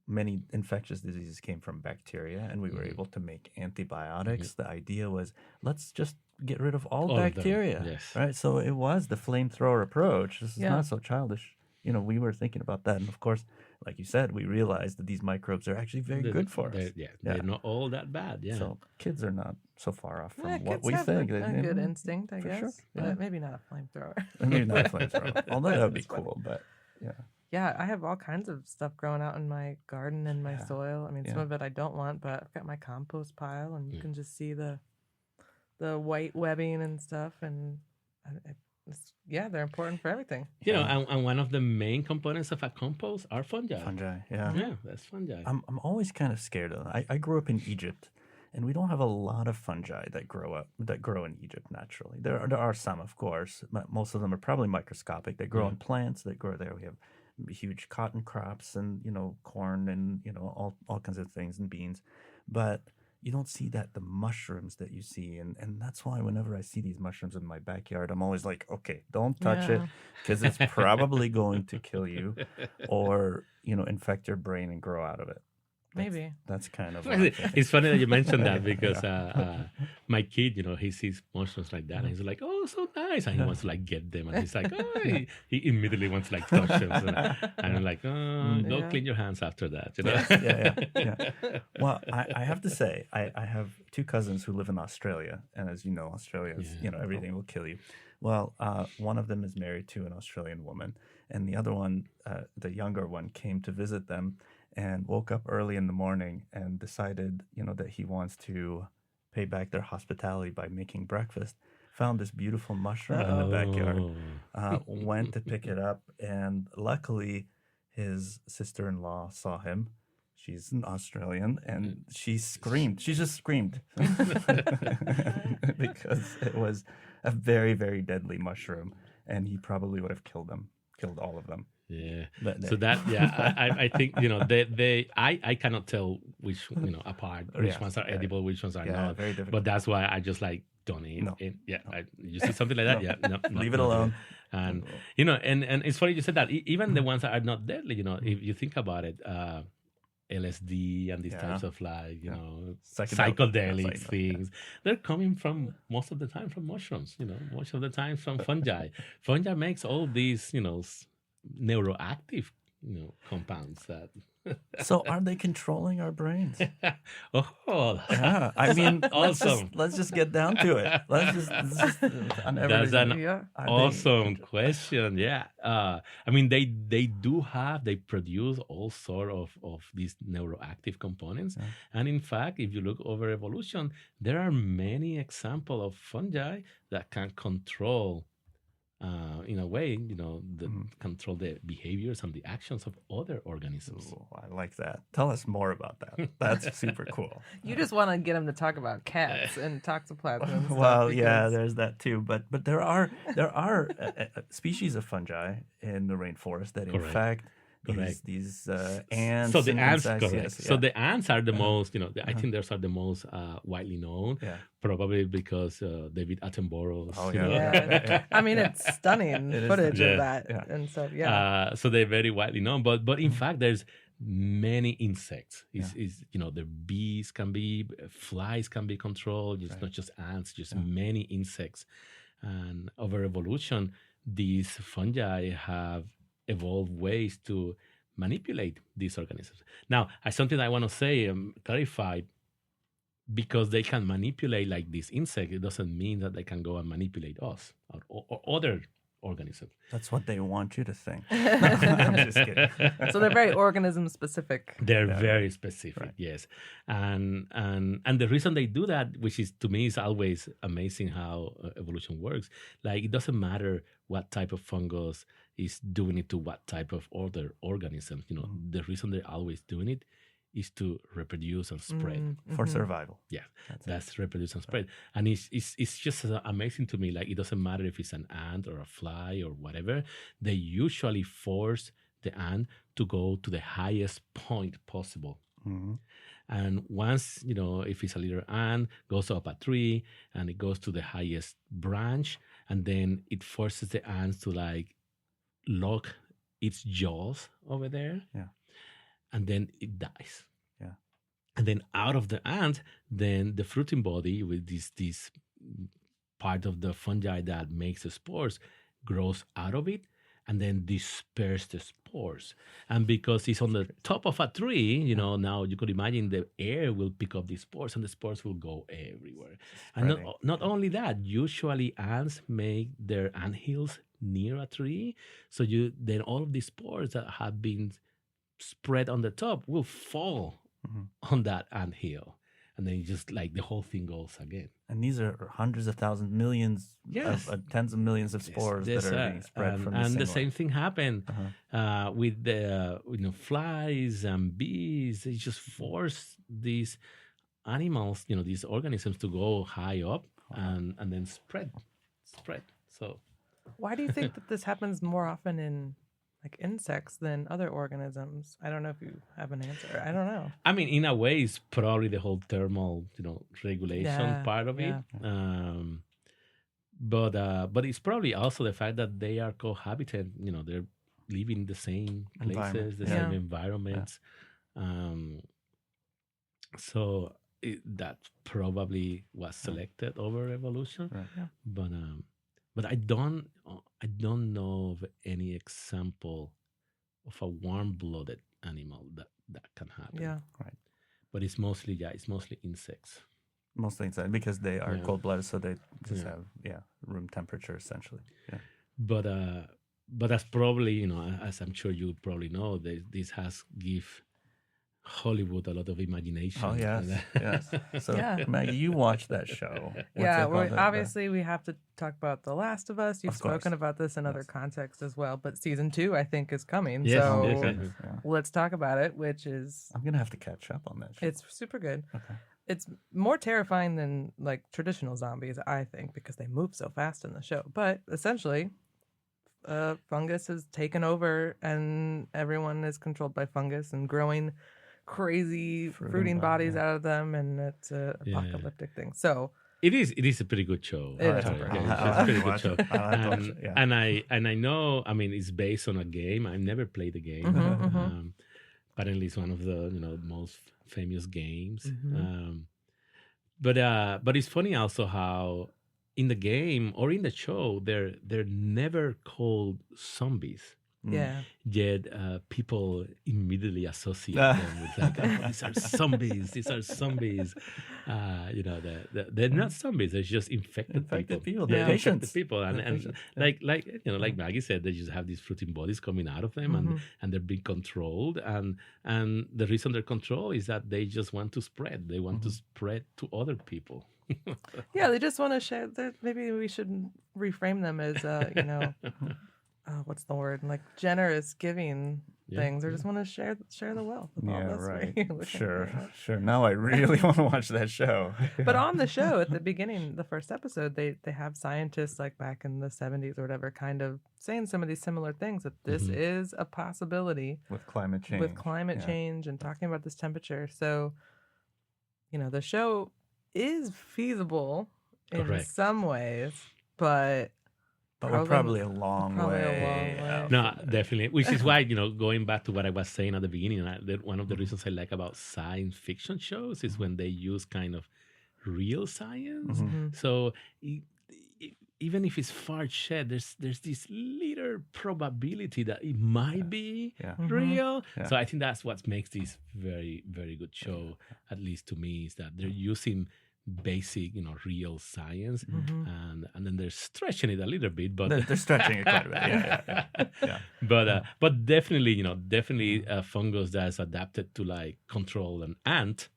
S2: many infectious diseases came from bacteria, and we were
S3: Mhm.
S2: able to make
S3: Mhm.
S2: antibiotics, the idea was let's just get rid of all
S3: All of them,
S2: bacteria,
S3: yes.
S2: right? So it was the flamethrower approach. This is
S1: Yeah.
S2: not so childish. We were thinking about that, and of course, like you said, we realized that these microbes are actually very good for us.
S3: Yeah,
S2: Yeah.
S3: they're not all that bad. Yeah.
S2: So kids are not so far off from
S1: Yeah,
S2: what
S1: kids
S2: we
S1: have
S2: think.
S1: a good instinct, I
S2: for
S1: guess.
S2: sure.
S1: But
S2: Yeah.
S1: maybe not a flamethrower.
S2: Maybe not a flamethrower. Although that would be
S1: That's funny.
S2: cool, but yeah.
S1: Yeah, I have all kinds of stuff growing out in my garden and my
S2: Yeah.
S1: soil. I mean, some
S2: Yeah.
S1: of it I don't want, but I've got my compost pile, and you
S3: Yeah.
S1: can just see the white webbing and stuff. And they're important for everything.
S3: And one of the main components of a compost are fungi.
S2: Fungi, yeah.
S3: Yeah, that's fungi.
S2: I'm always kind of scared of them. I grew up in Egypt, and we don't have a lot of fungi that grow in Egypt naturally. There are some, of course, but most of them are probably microscopic. They grow
S3: Yeah.
S2: on plants that grow there. We have huge cotton crops and corn and all kinds of things and beans, but you don't see the mushrooms that you see, and that's why whenever I see these mushrooms in my backyard, I'm always like, okay, don't touch it,
S1: Yeah.
S2: because it's probably going to kill you or infect your brain and grow out of it.
S1: Maybe.
S2: That's kind of what I'm thinking.
S3: It's funny that you mentioned that
S2: Yeah.
S3: because my kid, he sees mushrooms like that, and he's like, "Oh, so nice!" And he wants to like get them, and he's like, "Oh," he immediately wants to like touch them, and I'm like, "Oh, go
S1: Yeah.
S3: clean your hands after that."
S2: Yeah. Well, I have to say, I have two cousins who live in Australia, and as you know, Australia is,
S3: Yeah.
S2: everything will kill you. Well, one of them is married to an Australian woman, and the other one, the younger one, came to visit them and woke up early in the morning and decided, that he wants to pay back their hospitality by making breakfast. Found this beautiful mushroom in the backyard, went to pick it up, and luckily his sister-in-law saw him. She's an Australian, and she screamed. She just screamed because it was a very, very deadly mushroom, and he probably would have killed all of them.
S3: Yeah.
S2: But
S3: So that, I think I cannot tell which apart which
S2: Yeah,
S3: ones are
S2: yeah.
S3: edible, which ones are
S2: Yeah,
S3: not.
S2: very difficult.
S3: But that's why I just like don't eat.
S2: No.
S3: You see something like that,
S2: No.
S3: no,
S2: Leave it
S3: not
S2: alone.
S3: good. And it's funny you said that. Even the ones that are not deadly, if you think about it, LSD and these
S2: Yeah.
S3: types of
S2: Psychedelic
S3: psychedelic things, they're coming from most of the time from mushrooms. Most of the time from fungi. Fungi makes all these neuroactive compounds that
S2: So are they controlling our brains?
S3: oh
S2: Yeah, I mean,
S3: Awesome.
S2: let's just get down to it. Let's just on
S3: That's
S2: everything.
S3: an
S1: Yeah.
S2: Are they-
S3: awesome question. Yeah. I mean, they produce all sort of these neuroactive components.
S2: Yeah.
S3: And in fact, if you look over evolution, there are many examples of fungi that can control in a way, control the behaviors and the actions of other organisms.
S2: Ooh, I like that. Tell us more about that. That's super cool.
S1: You just want to get them to talk about cats and toxoplasm. And stuff
S2: Well, yeah,
S1: because-
S2: there's that too. But there are species of fungi in the rainforest that, in
S3: Correct.
S2: fact,
S3: Correct.
S2: these ants.
S3: So the
S2: and
S3: ants,
S2: insects,
S3: correct.
S2: yes,
S3: So
S2: yeah.
S3: the ants are the most, I think those are the most widely known,
S2: Yeah.
S3: probably because David Attenborough's.
S2: Oh,
S3: you
S2: yeah.
S3: know,
S1: Yeah. I mean, it's stunning
S2: It is
S1: footage
S3: stunning.
S1: of that
S2: Yeah.
S1: and stuff. Yeah.
S3: So they're very widely known, but in fact, there's many insects. The bees can be, flies can be controlled. It's
S2: Right.
S3: not just ants, just
S2: Yeah.
S3: many insects. And over evolution, these fungi have evolved ways to manipulate these organisms. Now, something I want to say, clarify, because they can manipulate like this insect, it doesn't mean that they can go and manipulate us or other organisms.
S2: That's what they want you to think. I'm just kidding.
S1: So they're very organism specific.
S3: They're
S2: Yeah.
S3: very specific,
S2: Right.
S3: yes, and the reason they do that, which is to me is always amazing how evolution works. Like it doesn't matter what type of fungus is doing it to what type of other organism. The reason they're always doing it is to reproduce and spread.
S2: For
S1: Mhm.
S2: survival.
S3: Yeah,
S2: That's it.
S3: that's reproduce and spread, and it's just amazing to me. Like it doesn't matter if it's an ant or a fly or whatever. They usually force the ant to go to the highest point possible.
S2: Mhm.
S3: And once, if it's a little ant, goes up a tree and it goes to the highest branch, and then it forces the ants to like lock its jaws over there,
S2: Yeah.
S3: and then it dies.
S2: Yeah.
S3: And then out of the ant, then the fruiting body with this part of the fungi that makes the spores grows out of it and then disperse the spores. And because it's on the top of a tree, now you could imagine the air will pick up these spores and the spores will go everywhere. And not only that, usually ants make their ant hills near a tree. So then all of these spores that have been spread on the top will fall on that ant hill. And then just like the whole thing goes again.
S2: And these are hundreds of thousands, millions, of tens of millions of spores that are being spread from
S3: the same thing happened with the flies and bees. They just force these animals, these organisms to go high up and then spread. So
S1: why do you think that this happens more often in like insects than other organisms? I don't know if you have an answer. I don't know.
S3: I mean, in a way, it's probably the whole thermal, regulation part of it. But it's probably also the fact that they are cohabitant. They're living in the same places, the same environments. So that probably was selected over evolution.
S2: Right.
S1: Yeah.
S3: But I don't know of any example of a warm-blooded animal that can happen.
S1: Yeah.
S2: Right.
S3: But it's mostly insects.
S2: Mostly inside because they are cold-blooded, so they just have room temperature essentially. Yeah.
S3: But that's probably as I'm sure you probably know, this has give Hollywood a lot of imagination.
S2: Oh yes, yes. So Maggie, you watched that show.
S1: Obviously we have to talk about The Last of Us. You've spoken about this in other contexts as well, but season 2 I think is coming.
S3: Yes,
S1: so let's talk about it. Which is
S2: I'm gonna have to catch up on that show.
S1: It's super good.
S2: Okay.
S1: It's more terrifying than like traditional zombies, I think, because they move so fast in the show. But essentially, fungus has taken over, and everyone is controlled by fungus and growing crazy fruiting bodies out of them, and it's a apocalyptic thing. So
S3: it is a pretty good show.
S1: It's
S3: a pretty good show. And I know. I mean, it's based on a game. I've never played the game. Apparently, it's one of the most famous games. But it's funny also how in the game or in the show they're never called zombies.
S1: Yeah.
S3: Yet people immediately associate them with like, oh, these are zombies. These are zombies. They're not zombies. They're just infected people.
S2: They're patients.
S3: People, and like Maggie said, they just have these fruiting bodies coming out of them, and they're being controlled. And the reason they're controlled is that they just want to spread. They want to spread to other people.
S1: They just want to share. Maybe we should reframe them as what's the word? Like generous giving things. They just want to share the wealth.
S2: Right. Sure. Now I really want to watch that show.
S1: But on the show, at the beginning, the first episode, they have scientists like back in the 70s or whatever, kind of saying some of these similar things, that this is a possibility
S2: with climate change,
S1: and talking about this temperature. So, the show is feasible in some ways, but
S2: we're probably a long way out.
S3: No, definitely. Which is why, going back to what I was saying at the beginning, one of the reasons I like about science fiction shows is when they use kind of real science. So even if it's far-fetched, there's this little probability that it might be real. Yeah. So I think that's what makes this very, very good show, at least to me, is that they're using basic, real science, and then they're stretching it a little bit, but
S2: they're stretching it quite a bit. Yeah.
S3: But definitely, a fungus that's adapted to like control an ant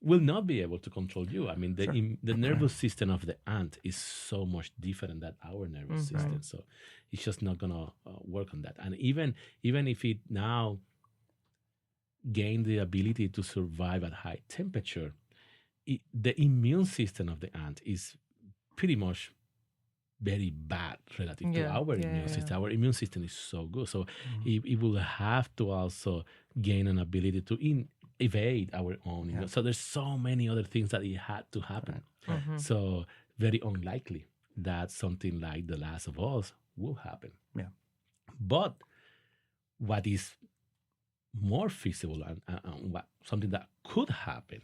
S3: will not be able to control you. I mean, the nervous system of the ant is so much different than our nervous system, so it's just not gonna work on that. And even if it now gain the ability to survive at high temperature, the immune system of the ant is pretty much very bad relative to
S1: Yeah.
S3: our
S1: Yeah.
S3: immune
S1: Yeah.
S3: system. Our immune system is so good. So
S2: Mhm.
S3: it will have to also gain an ability to evade our own.
S2: Yeah.
S3: So there's so many other things that it had to happen.
S2: Right.
S1: Mhm.
S3: So very unlikely that something like The Last of Us will happen.
S2: Yeah.
S3: But what is more feasible and what something that could happen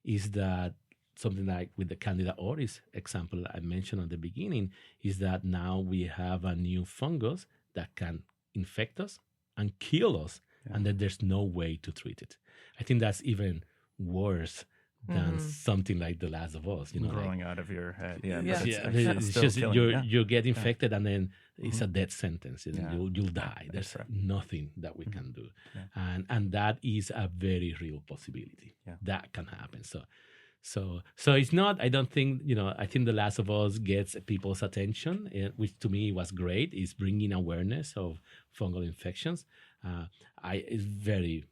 S3: is that something like with the Candida auris example I mentioned at the beginning is that now we have a new fungus that can infect us and kill us,
S2: Yeah.
S3: and then there's no way to treat it. I think that's even worse than
S1: Mhm.
S3: something like The Last of Us.
S2: Growing out of your head. Yeah.
S1: Yeah.
S2: But it's
S3: Yeah,
S2: actually
S3: it's
S2: still
S3: just
S2: killing you. Yeah.
S3: you get infected and then it's a death sentence.
S2: Yeah.
S3: You'll die.
S2: That's
S3: There's
S2: right.
S3: nothing that we can do,
S2: Yeah.
S3: and that is a very real possibility.
S2: Yeah.
S3: That can happen. So it's not. I don't think I think The Last of Us gets people's attention, which to me was great. Is bringing awareness of fungal infections. It's very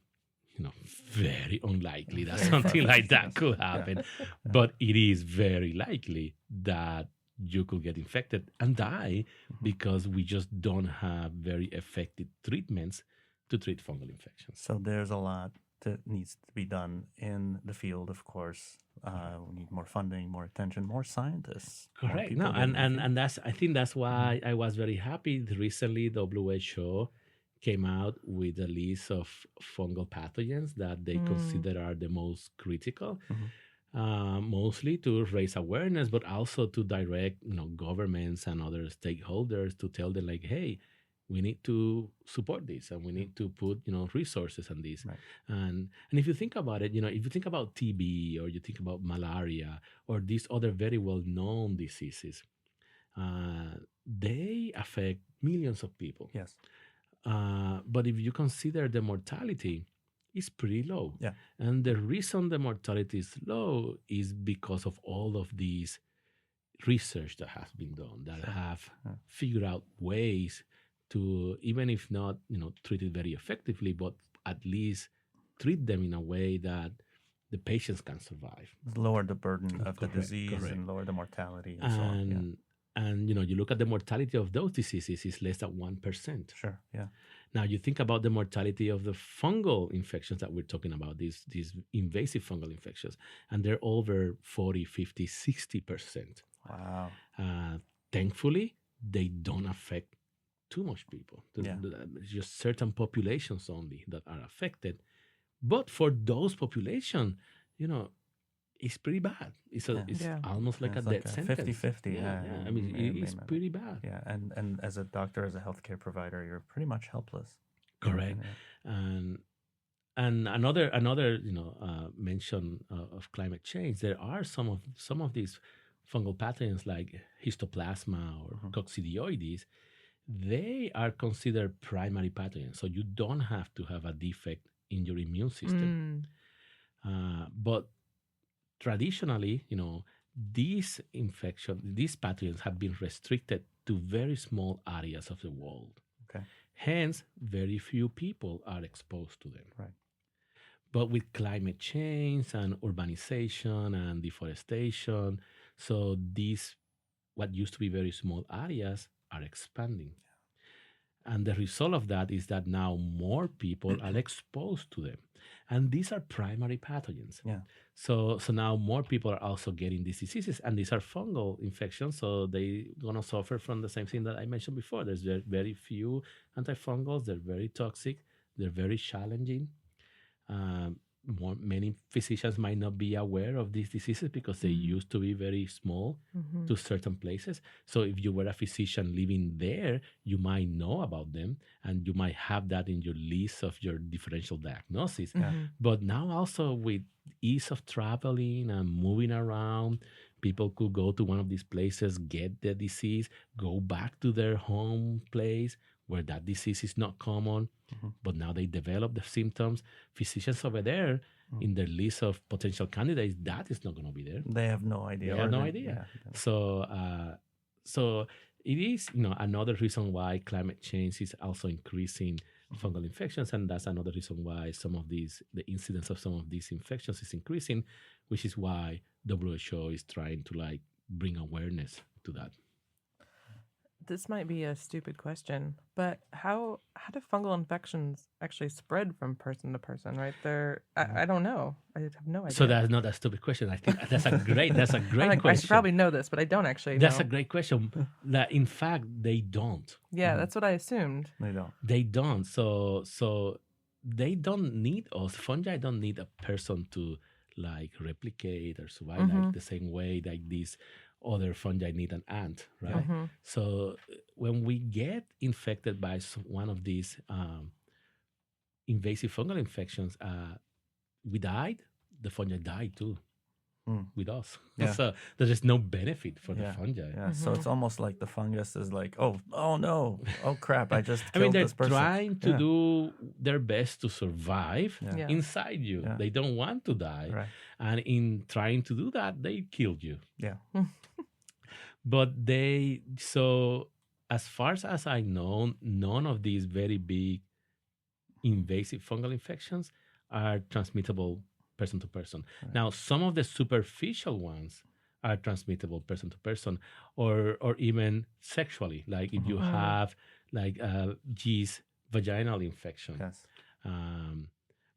S3: very unlikely that
S2: Very
S3: something like
S2: far-fetched,
S3: that
S2: yes.
S3: could
S2: Yeah.
S3: happen. But it is very likely that you could get infected and die because we just don't have very effective treatments to treat fungal infections.
S2: So there's a lot that needs to be done in the field, of course. We need more funding, more attention, more scientists. more
S3: Correct.
S2: people
S3: No,
S2: getting in the field.
S3: and I think that's why I was very happy. Recently, WHO came out with a list of fungal pathogens that they consider are the most critical, mostly to raise awareness, but also to direct governments and other stakeholders to tell them like, hey, we need to support this and we need to put resources on this.
S2: Right.
S3: And if you think about it, if you think about TB or you think about malaria or these other very well known diseases, they affect millions of people.
S2: Yes.
S3: But if you consider the mortality, it's pretty low.
S2: Yeah.
S3: And the reason the mortality is low is because of all of these research that has been done that have figured out ways to, even if not treat it very effectively, but at least treat them in a way that the patients can survive.
S2: Lower the burden of the
S3: Correct,
S2: disease
S3: correct.
S2: and lower the mortality and so on. Yeah.
S3: And you look at the mortality of those diseases is less than 1%.
S2: Sure. Yeah.
S3: Now you think about the mortality of the fungal infections that we're talking about, these invasive fungal infections, and they're over 40, 50, 60%.
S2: Wow.
S3: Thankfully, they don't affect too much people. It's just certain populations only that are affected. But for those populations, it's pretty bad. It's almost like
S2: It's
S3: a death sentence.
S2: 50-50.
S3: Yeah. I mean, it's pretty bad.
S2: Yeah, and as a doctor, as a healthcare provider, you're pretty much helpless.
S3: Correct.
S2: Yeah.
S3: And another mention of climate change. There are some of these fungal pathogens like histoplasma or coccidioides. They are considered primary pathogens, so you don't have to have a defect in your immune system. But traditionally, these pathogens have been restricted to very small areas of the world.
S2: Okay.
S3: Hence, very few people are exposed to them.
S2: Right.
S3: But with climate change and urbanization and deforestation, so these, what used to be very small areas, are expanding. And the result of that is that now more people are exposed to them. And these are primary pathogens.
S2: Yeah.
S3: So now more people are also getting these diseases, and these are fungal infections. So they're going to suffer from the same thing that I mentioned before. There's very few antifungals. They're very toxic. They're very challenging. Many physicians might not be aware of these diseases because they used to be very small to certain places. So if you were a physician living there, you might know about them and you might have that in your list of your differential diagnosis. But now also with ease of traveling and moving around, people could go to one of these places, get the disease, go back to their home place where that disease is not common, but now they develop the symptoms. Physicians over there, in their list of potential candidates, that is not going to be there.
S2: They have no idea.
S3: They have no idea. So it is, another reason why climate change is also increasing fungal infections, and that's another reason why the incidence of some of these infections is increasing, which is why WHO is trying to bring awareness to that.
S1: this might be a stupid question, but how do fungal infections actually spread from person to person? Right there, I don't know. I have no idea.
S3: So that's not a stupid question. I think that's a great
S1: I'm like,
S3: question.
S1: I should probably know this, but I don't actually
S3: That's
S1: know.
S3: a great question. That in fact they don't.
S1: Yeah, that's what I assumed.
S2: They don't.
S3: So they don't need us. Fungi don't need a person to like replicate or survive like the same way like these other fungi need an ant, right? So when we get infected by one of these invasive fungal infections, we died. The fungi died too with us.
S2: Yeah.
S3: So there is no benefit for the fungi.
S2: Yeah. So it's almost like the fungus is like, oh no, oh crap, I just
S3: I mean,
S2: killed
S3: they're
S2: this person.
S3: trying to do their best to survive
S1: Yeah.
S3: inside you.
S2: Yeah.
S3: They don't want to die.
S2: Right.
S3: And in trying to do that, they killed you.
S2: Yeah.
S3: But so as far as I know, none of these very big invasive fungal infections are transmittable person to person.
S2: Right.
S3: Now, some of the superficial ones are transmittable person to person, or even sexually. Like if you have like yeast vaginal infection.
S2: Yes.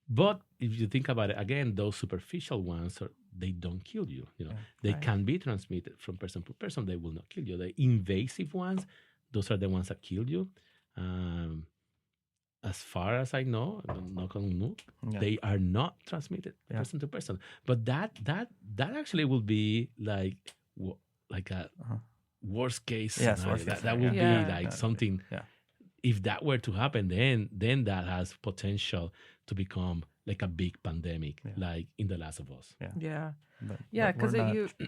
S3: But if you think about it again, those superficial ones they don't kill you. You know, they
S1: Right.
S3: can be transmitted from person to person. They will not kill you. The invasive ones, those are the ones that kill you. As far as I know, knock on wood, they are not transmitted person to person. But that actually will be like a worst case.
S2: Yes,
S3: scenario.
S2: worst case
S3: That would
S1: scenario.
S3: be like something.
S2: Yeah.
S3: If that were to happen, then that has potential to become like a big pandemic, like in The Last of Us.
S1: Yeah.
S2: But
S1: Yeah, 'cause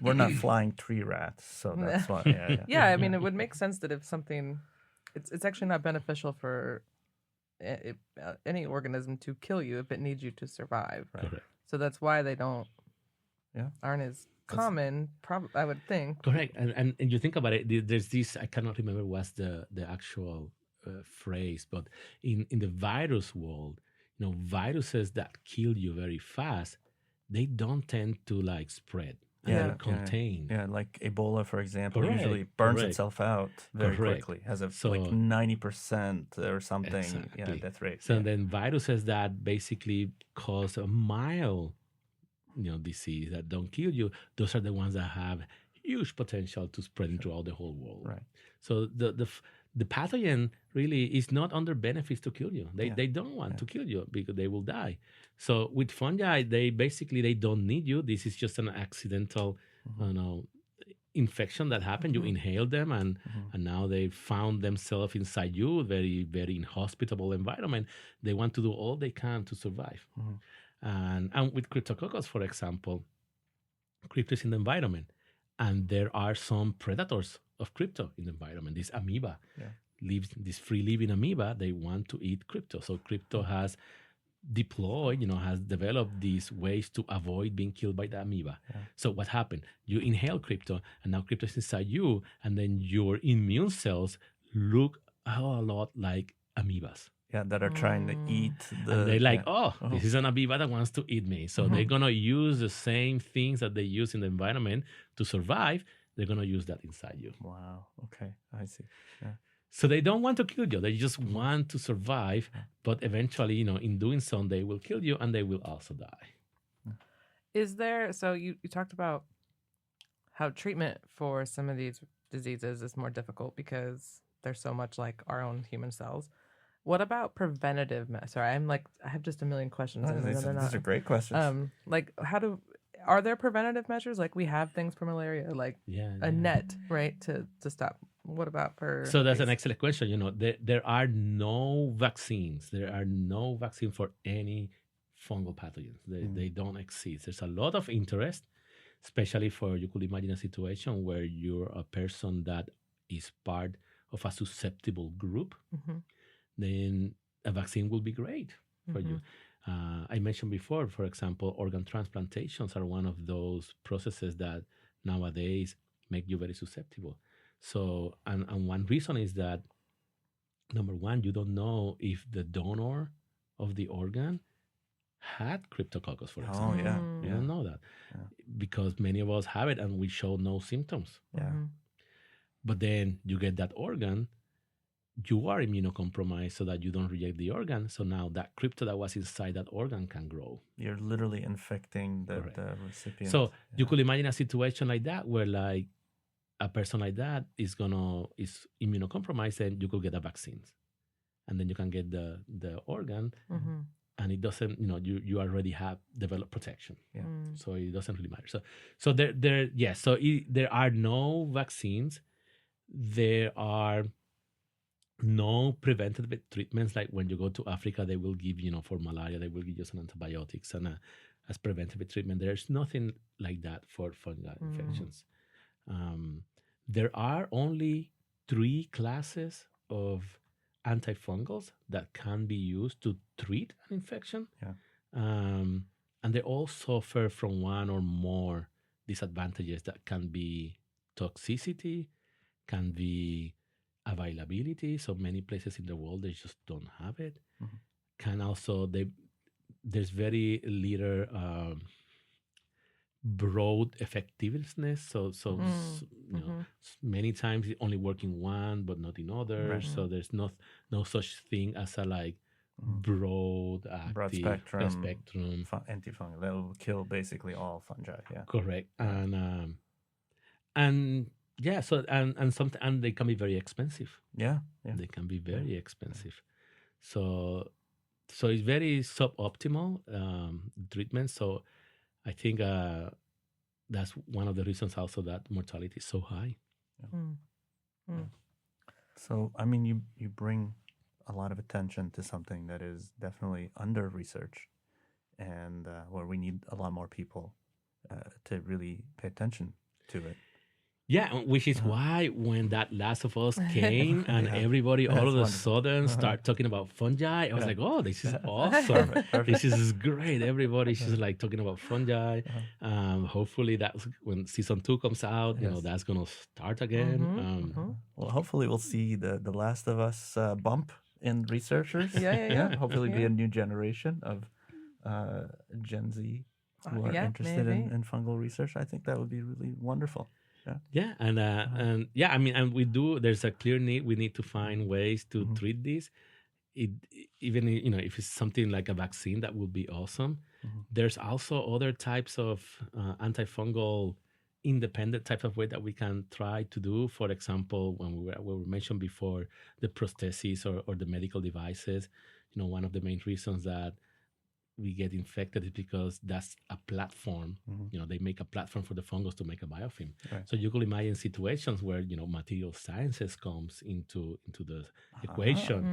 S2: we're not flying tree rats, so that's why. Yeah.
S1: Yeah, I mean, it would make sense that if something, it's actually not beneficial for any organism to kill you if it needs you to survive.
S2: Right.
S3: Correct.
S1: So that's why they don't.
S2: Yeah.
S1: Aren't as common. I would think.
S3: Correct. And you think about it. There's this. I cannot remember what's the actual phrase, but in the virus world, viruses that kill you very fast, they don't tend to like spread.
S1: Yeah.
S3: Contain.
S2: Yeah, like Ebola, for example,
S3: Correct,
S2: usually burns
S3: correct.
S2: itself out very
S3: Correct.
S2: quickly, has a
S3: So-
S2: like 90% or something,
S3: Exactly.
S2: death rate.
S3: So then viruses that basically cause a mild, disease that don't kill you, those are the ones that have huge potential to spread throughout the whole world.
S2: Right.
S3: So the pathogen really is not under benefits to kill you. They don't want to kill you because they will die. So with fungi, they don't need you. This is just an accidental, infection that happened. You inhale them, and now they found themselves inside you, very very inhospitable environment. They want to do all they can to survive. And with Cryptococcus, for example, crypto is in the environment, and there are some predators of crypto in the environment. This amoeba lives, this free living amoeba, they want to eat crypto. So crypto has deployed, has developed these ways to avoid being killed by the amoeba. So what happened? You inhale crypto, and now crypto is inside you, and then your immune cells look a lot like amoebas.
S2: Yeah, that are trying to eat the.
S3: And they're like, this is an amoeba that wants to eat me. So they're going to use the same things that they use in the environment to survive. They're going to use that inside you.
S2: Wow. Okay, I see. Yeah.
S3: So they don't want to kill you. They just want to survive. But eventually, in doing so, they will kill you, and they will also die.
S1: Is there? So you talked about how treatment for some of these diseases is more difficult because they're so much like our own human cells. What about preventative? Sorry, I have just a million questions.
S2: These are great questions.
S1: Like are there preventative measures? Like we have things for malaria, like a net, right, to stop. What about for?
S3: So that's an excellent question. There are no vaccines. There are no vaccine for any fungal pathogens. They don't exist. There's a lot of interest, especially for, you could imagine a situation where you're a person that is part of a susceptible group. Then a vaccine will be great for you. I mentioned before, for example, organ transplantations are one of those processes that nowadays make you very susceptible. So, and one reason is that, number one, you don't know if the donor of the organ had Cryptococcus, for example.
S2: Oh, yeah.
S3: You don't know that because many of us have it and we show no symptoms.
S2: Yeah.
S3: but then you get that organ, you are immunocompromised so that you don't reject the organ. So now that crypto that was inside that organ can grow.
S2: You're literally infecting the recipient.
S3: So you could imagine a situation like that where like a person like that is immunocompromised, and you could get a vaccine, and then you can get the organ, and it doesn't, you already have developed protection.
S2: Yeah.
S3: So it doesn't really matter. So there are no vaccines. There are no preventative treatments. Like when you go to Africa, they will give, for malaria, they will give you some antibiotics and as preventative treatment. There's nothing like that for fungal infections. There are only 3 classes of antifungals that can be used to treat an infection.
S2: Yeah.
S3: And they all suffer from one or more disadvantages that can be toxicity, can be availability. So many places in the world, they just don't have it. Can also, there's very little broad effectiveness. So many times it only work in one, but not in others.
S2: Right.
S3: So there's no such thing as a like broad
S2: spectrum
S3: antifungal
S2: that will kill basically all fungi. Yeah.
S3: Correct. And yeah, so and they can be very expensive.
S2: Yeah.
S3: They can be very expensive. So it's very suboptimal treatment. So I think that's one of the reasons also that mortality is so high.
S2: So I mean, you bring a lot of attention to something that is definitely under researched, and where we need a lot more people to really pay attention to it.
S3: Yeah, which is why when that Last of Us came and everybody all of a sudden start talking about fungi, I was like, oh, this is awesome. Perfect. This is great. Everybody's just like talking about fungi. Hopefully that's when season 2 comes out, that's going to start again.
S2: Well, hopefully we'll see the Last of Us bump in researchers.
S1: Yeah.
S2: Hopefully be a new generation of Gen Z who are interested in fungal research. I think that would be really wonderful.
S3: Yeah, and yeah, I mean, and we do. There's a clear need. We need to find ways to treat this. Even if it's something like a vaccine, that would be awesome. There's also other types of antifungal independent type of way that we can try to do. For example, when we mentioned before the prosthesis or the medical devices, one of the main reasons that we get infected is because that's a platform. They make a platform for the fungus to make a biofilm. Right. So you could imagine situations where material sciences comes into the equation.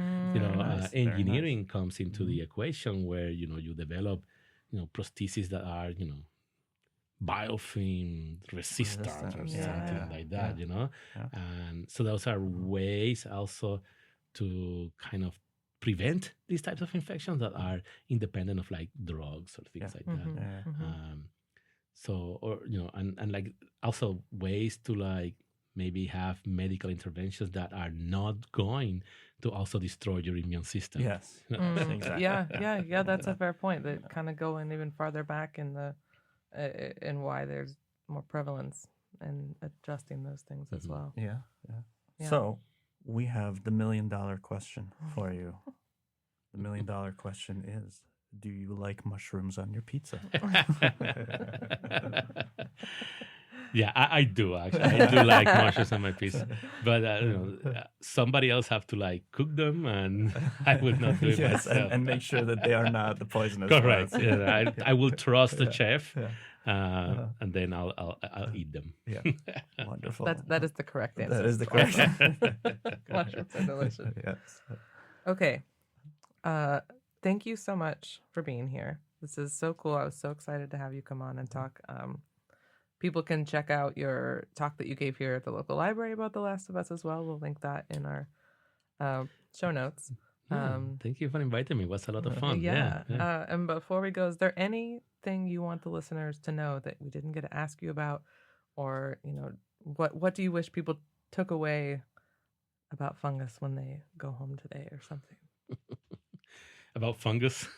S3: Engineering comes into the equation where you develop prostheses that are biofilm resistant or something like that. And so those are ways also to kind of prevent these types of infections that are independent of like drugs or things like that. So, or and like also ways to like maybe have medical interventions that are not going to also destroy your immune system.
S2: Yes.
S1: Exactly. Yeah. That's a fair point. That kind of go in even farther back in the in why there's more prevalence and adjusting those things as well.
S2: Yeah. So we have the $1 million question for you. The $1 million question is, do you like mushrooms on your pizza?
S3: Yeah, I do actually. I do like mushrooms on my pizza, but somebody else have to like cook them, and I would not do it myself.
S2: And make sure that they are not the poisonous.
S3: Correct. Yeah, I will trust the chef. And then I'll eat them.
S2: Yeah, wonderful.
S1: That is the correct answer.
S2: That is the correct answer.
S1: Mushrooms are delicious.
S2: Yes.
S1: Okay. Thank you so much for being here. This is so cool. I was so excited to have you come on and talk. People can check out your talk that you gave here at the local library about The Last of Us as well. We'll link that in our show notes.
S3: Thank you for inviting me. It was a lot of fun.
S1: Yeah. And before we go, is there anything you want the listeners to know that we didn't get to ask you about, or what do you wish people took away about fungus when they go home today, or something?
S3: About fungus,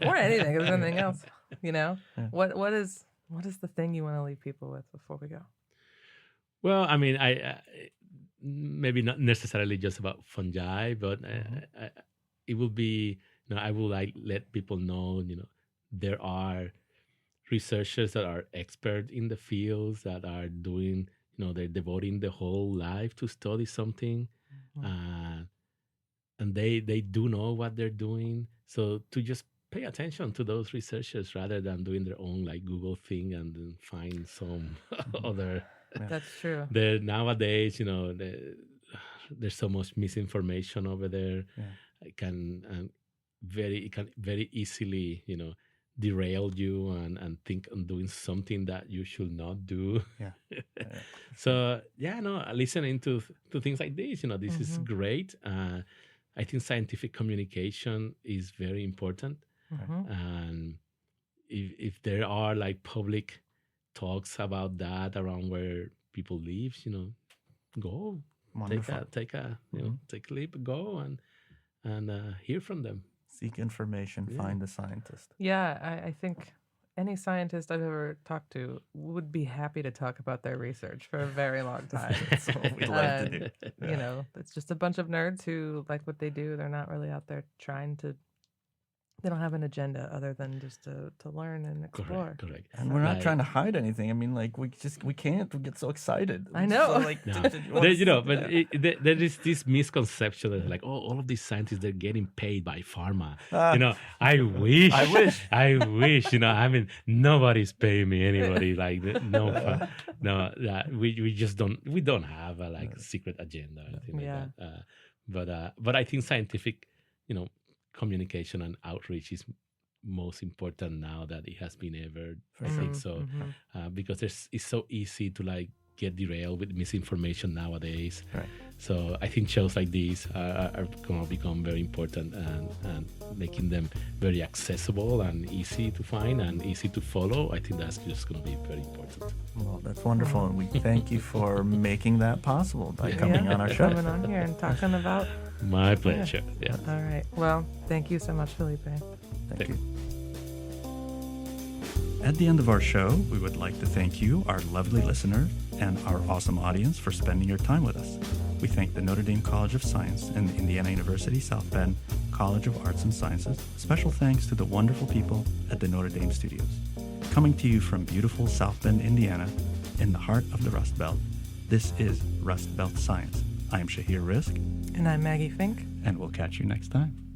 S1: or anything? If there's anything else, what is the thing you want to leave people with before we go?
S3: Well, I mean, maybe not necessarily just about fungi, but it will be, I will like let people know, there are researchers that are expert in the fields that are doing, they're devoting the whole life to study something. And they do know what they're doing. So to just pay attention to those researchers rather than doing their own like Google thing and then find some other.
S1: That's true.
S3: Nowadays, there's so much misinformation over there. It can very easily, derail you and think on doing something that you should not do. So listening to things like this, this is great. I think scientific communication is very important. And if there are like public talks about that around where people live, go.
S2: Wonderful.
S3: Take a leap, go and hear from them.
S2: Seek information, find a scientist.
S1: Yeah, I think any scientist I've ever talked to would be happy to talk about their research for a very long time.
S2: That's what we like to do.
S1: It's just a bunch of nerds who like what they do. They're not really out there they don't have an agenda other than just to learn and explore.
S3: Correct.
S2: And we're not trying to hide anything. I mean, like we can't. We get so excited.
S1: I know.
S2: So, like,
S3: there is this misconception that like, all of these scientists, they're getting paid by pharma. I wish. I wish. I mean, nobody's paying me anybody. Like we just don't. We don't have a like secret agenda or anything like that. But I think scientific, communication and outreach is most important now that it has been ever. I think so, because it's so easy to like get derailed with misinformation nowadays.
S2: Right.
S3: So I think shows like these are going to become very important and making them very accessible and easy to find and easy to follow. I think that's just going to be very important.
S2: Well, that's wonderful, and we thank you for making that possible by coming on our show.
S1: Coming on here and talking about.
S3: My pleasure. Yeah.
S1: All right. Well, thank you so much, Felipe.
S2: Thank you. At the end of our show, we would like to thank you, our lovely listener, and our awesome audience for spending your time with us. We thank the Notre Dame College of Science and the Indiana University South Bend College of Arts and Sciences. Special thanks to the wonderful people at the Notre Dame Studios. Coming to you from beautiful South Bend, Indiana, in the heart of the Rust Belt, this is Rust Belt Science. I'm Shahir Rizk.
S1: And I'm Maggie Fink.
S2: And we'll catch you next time.